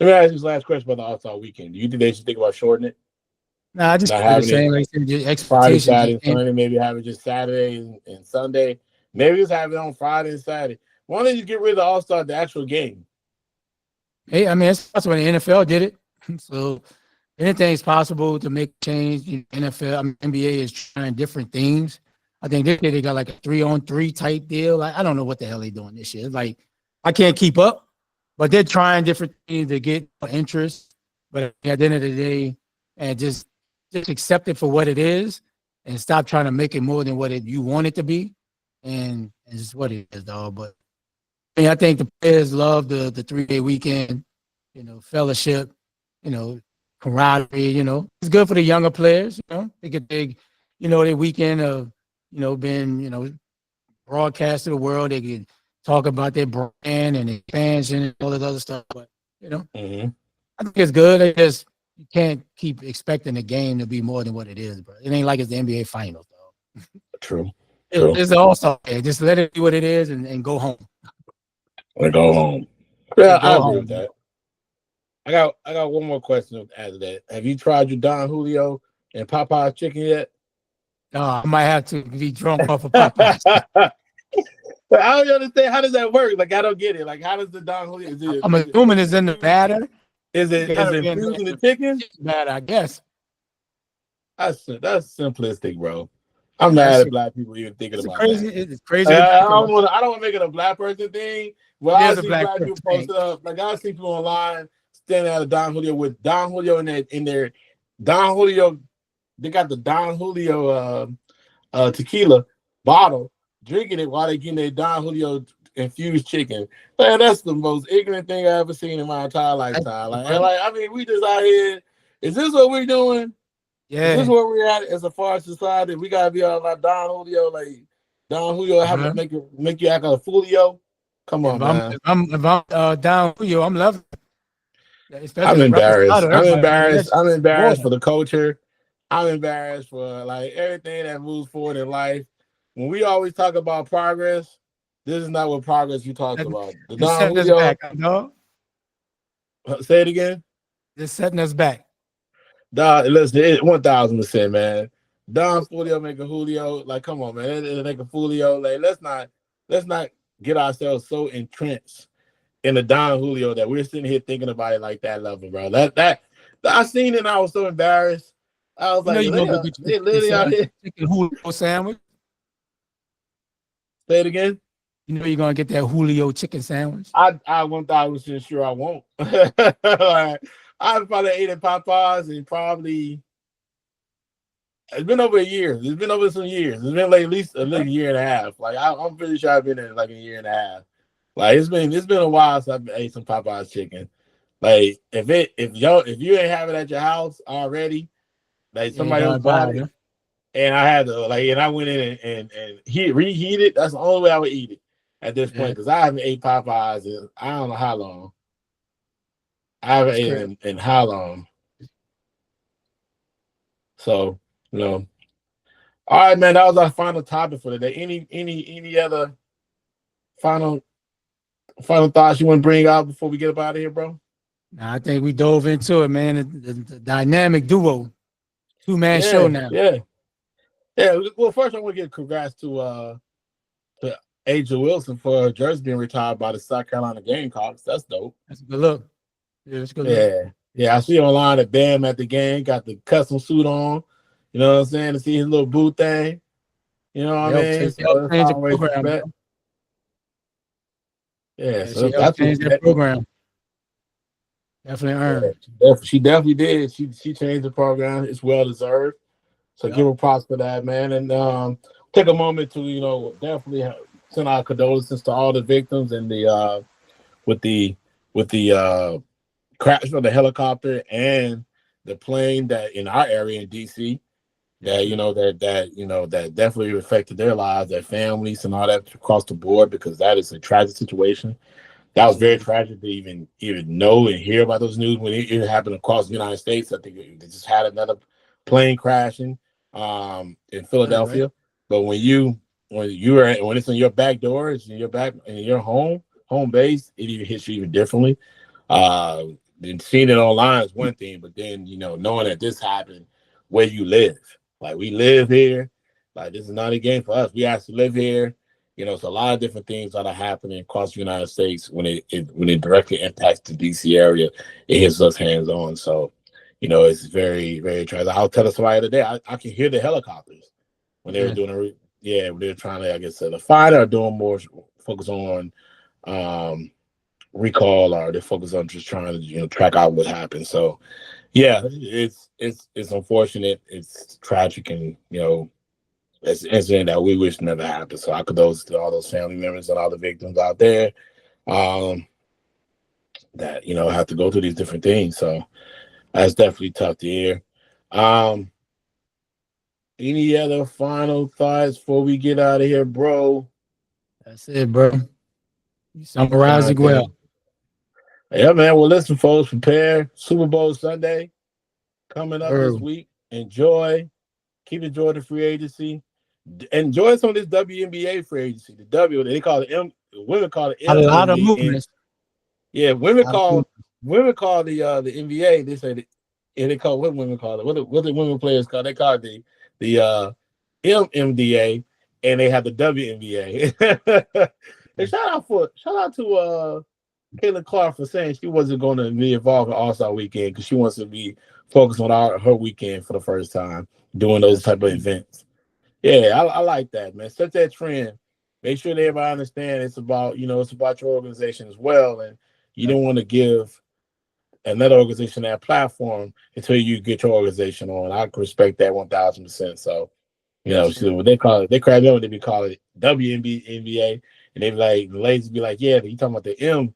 Let me ask you this last question about the All-Star weekend. Do you think they should think about shortening it? Nah, I just Not keep it the having same. it Like, just Friday, expectations. Saturday, and Sunday. Maybe have it just Saturday and Sunday. Maybe just have it on Friday and Saturday. Why don't they just get rid of the All-Star, the actual game? Hey, I mean, that's when the NFL did it. So anything's possible to make change. NFL, NBA is trying different things. I think this year they got like a 3-on-3 type deal. Like, I don't know what the hell they're doing this year. It's like, I can't keep up, but they're trying different things to get interest. But at the end of the day, and just accept it for what it is, and stop trying to make it more than what you want it to be. And it's just what it is, dog. But I think the players love the 3-day weekend, fellowship, camaraderie. It's good for the younger players. They get their weekend of being broadcast to the world. They can talk about their brand and expansion and all this other stuff. But I think it's good. You can't keep expecting the game to be more than what it is, bro. It ain't like it's the NBA Finals, though. True. It's also just let it be what it is and go home. Or go home. Yeah, I agree with man. that. I got one more question after that. Have you tried your Don Julio and Popeye's chicken yet? I might have to be drunk off of Popeyes. But I don't understand, how does that work? Like, I don't get it. Like, how does the Don Julio? I'm assuming it's in the batter. Is it infused in the chicken? Batter, I guess. That's simplistic, bro. I'm mad at black people even thinking about crazy. that. It's crazy. I don't want to make it a black person thing. Well, I see black people post up. Like, I see people online standing at a Don Julio with Don Julio in their Don Julio. They got the Don Julio tequila bottle, drinking it while they getting their Don Julio infused chicken. Man, that's the most ignorant thing I ever seen in my entire lifetime. Like, I mean, we just out here. Is this what we're doing? Yeah. Is this where we're at as a far society? We gotta be all like Don Julio, Don Julio have to make you act like a Julio. Come on, man. If I'm Don Julio, I'm loving it. I'm embarrassed. I'm embarrassed for the culture. I'm embarrassed for like everything that moves forward in life. When we always talk about progress, this is not what progress you talked about. The Don Julio. Back, no? Say it again. Just setting us back. Listen, 1000%, man. Don Julio make a Julio. Like, come on, man. It make a Julio. Like, let's not get ourselves so entrenched in the Don Julio that we're sitting here thinking about it like that level, bro. That I seen it and I was so embarrassed. I was like, they literally out here. Chicken Julio sandwich. Say it again. You know you're gonna get that Julio chicken sandwich. I 1000% sure I won't. I probably ate at Popeyes and it's been over a year. It's been over some years. It's been like at least a year and a half. Like, I'm pretty sure I've been in like a year and a half. Like, it's been a while since I ate some Popeyes chicken. Like, if you ain't have it at your house already, like somebody else bought it. and I had to and I went in and reheat it. That's the only way I would eat it at this point because I haven't ate Popeyes in I don't know how long. I haven't ate it in how long. So, all right, man. That was our final topic for today. Any other final thoughts you want to bring out before we get up out of here, bro? I think we dove into it, man. The dynamic duo, 2-man show now. Yeah. Well, first I want to give congrats to AJ Wilson for her jersey being retired by the South Carolina Gamecocks. That's dope. That's a good look. Yeah, that's a good look. Yeah. I see online that Bam at the game got the custom suit on. You know what I'm saying? To see his little boot thing. You know what I mean? So that's always respect. Yeah, so that's that program. Definitely earned. She definitely did. She changed the program. It's well deserved. So give her props for that, man. And take a moment to definitely send our condolences to all the victims and the with the crash of the helicopter and the plane that in our area in DC that definitely affected their lives, their families, and all that across the board because that is a tragic situation. That was very tragic to even know and hear about those news when it happened across the United States. I think they just had another plane crashing in Philadelphia. Right. But when it's in your back door, it's in your back in your home base, it even hits you even differently. Then seeing it online is one thing, but then knowing that this happened where you live, like we live here, like this is not a game for us. We actually live here. It's a lot of different things that are happening across the United States when it directly impacts the DC area. It hits us hands on. So, it's very, very tragic. I was telling somebody the other day, I can hear the helicopters when they were doing when they were trying to, I guess, the fighter or doing more focus on recall or they focus on just trying to track out what happened. So, yeah, it's unfortunate. It's tragic, and it's an incident that we wish never happened. So I condolences to all those family members and all the victims out there that have to go through these different things. So that's definitely tough to hear. Any other final thoughts before we get out of here, bro? That's it, bro. You summarize it well. Yeah, man. Well, listen, folks, prepare. Super Bowl Sunday coming up this week. Keep enjoying the free agency. Enjoy some of this WNBA free agency. The W, they call it women call it a lot of movements. Yeah, women call the NBA. They say they call what women call it. What the women players call? They call it the MMDA, and they have the WNBA. And shout out to Caitlin Clark for saying she wasn't going to be involved in All-Star Weekend because she wants to be focused on her weekend for the first time doing those type of events. Yeah, I like that, man. Set that trend. Make sure that everybody understand it's about it's about your organization as well, and you don't want to give another organization that platform until you get your organization on. I respect that 1,000%. So, so what they call it, they crack up when they call it WNBA, and they be like the ladies be like, yeah, you talking about the M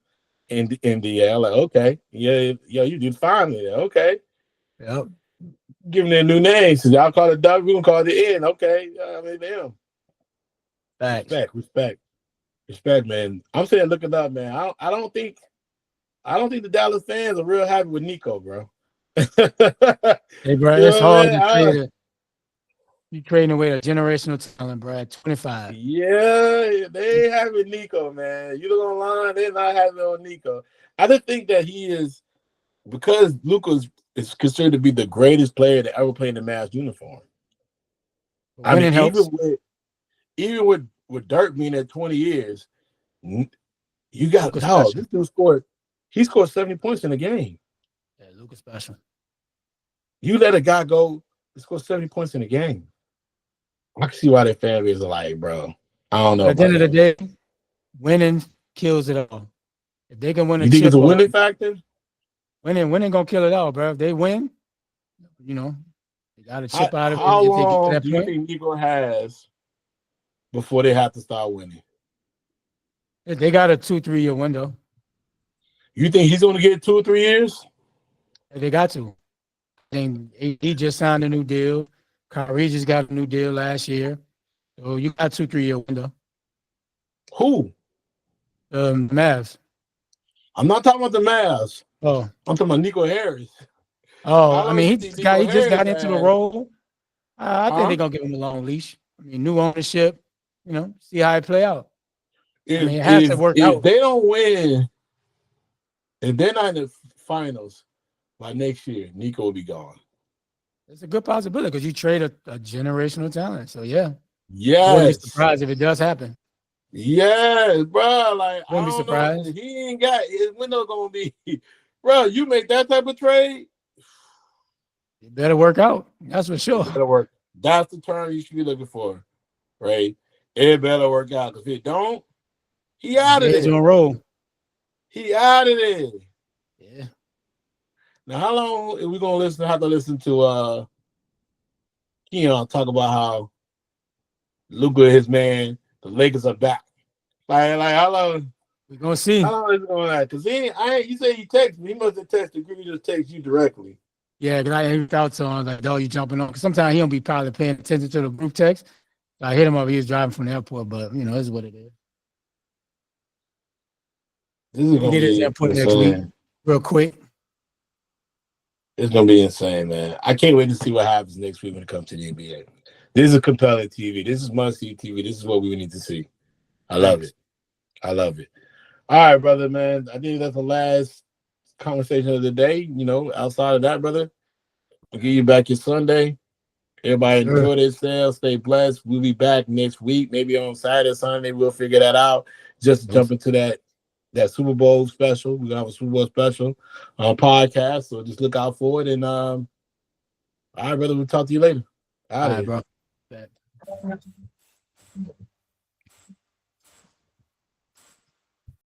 in the NBA? I'm like, okay, yeah, you did fine there, okay, yep. Giving them new names. So y'all call it W, we gonna call it the N. Okay, I mean them. Respect, man. I'm saying look it up, man. I don't think the Dallas fans are real happy with Nico, bro. Hey, bro, it's hard to trade. You trading away a generational talent, bro. At 25. Yeah, they have with Nico, man. You look online, they're not having on Nico. I just think that he is because Luka is considered to be the greatest player to ever play in the Mavs uniform. I mean, even with Dirk being at 20 years, you got dog. This dude scored 70 points in a game. Yeah, Luka's special. You let a guy go and score 70 points in a game. I can see why their fan base are like, bro. I don't know. At the end of the day, winning kills it all. If they can win you think it's a winning factor? Winning gonna kill it all, bro. If they win, they got to chip out of it. How long do you think Nico has before they have to start winning? They got a 2-3 year window. You think he's going to get 2 or 3 years? They got to. I think AD just signed a new deal. Kyrie just got a new deal last year. So you got 2-3 year window. Who? Mavs. I'm not talking about the Mavs. Oh. I'm talking about Nico Harris. I mean, he just got Harris into the role. I think Huh? they're gonna give him a long leash. I mean, new ownership, see how it play out. If, it has to work out. If they don't win, if they're not in the finals by next year, Nico will be gone. It's a good possibility because you trade a generational talent. So yeah. Yes. I wouldn't be surprised if it does happen. Yes, bro. Like I Wouldn't be don't surprised. know. He ain't got his window gonna be, bro. You make that type of trade, it better work out. That's for sure. It better work. That's the term you should be looking for, right? It better work out. Because if it don't, he out of there. Roll. He out of there. Yeah. Now, how long are we gonna have to listen to Keon talk about how Luka and his man, the Lakers are back? Like how long? We're gonna see. How long is it going to last? Because you say he texted me. He must have texted. He just text you directly. Yeah, because I reached out to him. I was like, "Oh, you jumping on?" Because sometimes he don't be probably paying attention to the group text. So I hit him up. He was driving from the airport, but this is what it is. This is gonna get his input next week, real quick. It's gonna be insane, man. I can't wait to see what happens next week when it comes to the NBA. This is compelling TV. This is must-see TV. This is what we need to see. I love it. I love it. All right, brother, man. I think that's the last conversation of the day. Outside of that, brother, I'll give you back your Sunday. Everybody enjoy themselves. Stay blessed. We'll be back next week. Maybe on Saturday, Sunday. We'll figure that out. Just to jump into that Super Bowl special. We're gonna have a Super Bowl special podcast. So just look out for it. And all right, brother, we'll talk to you later. All right, bro.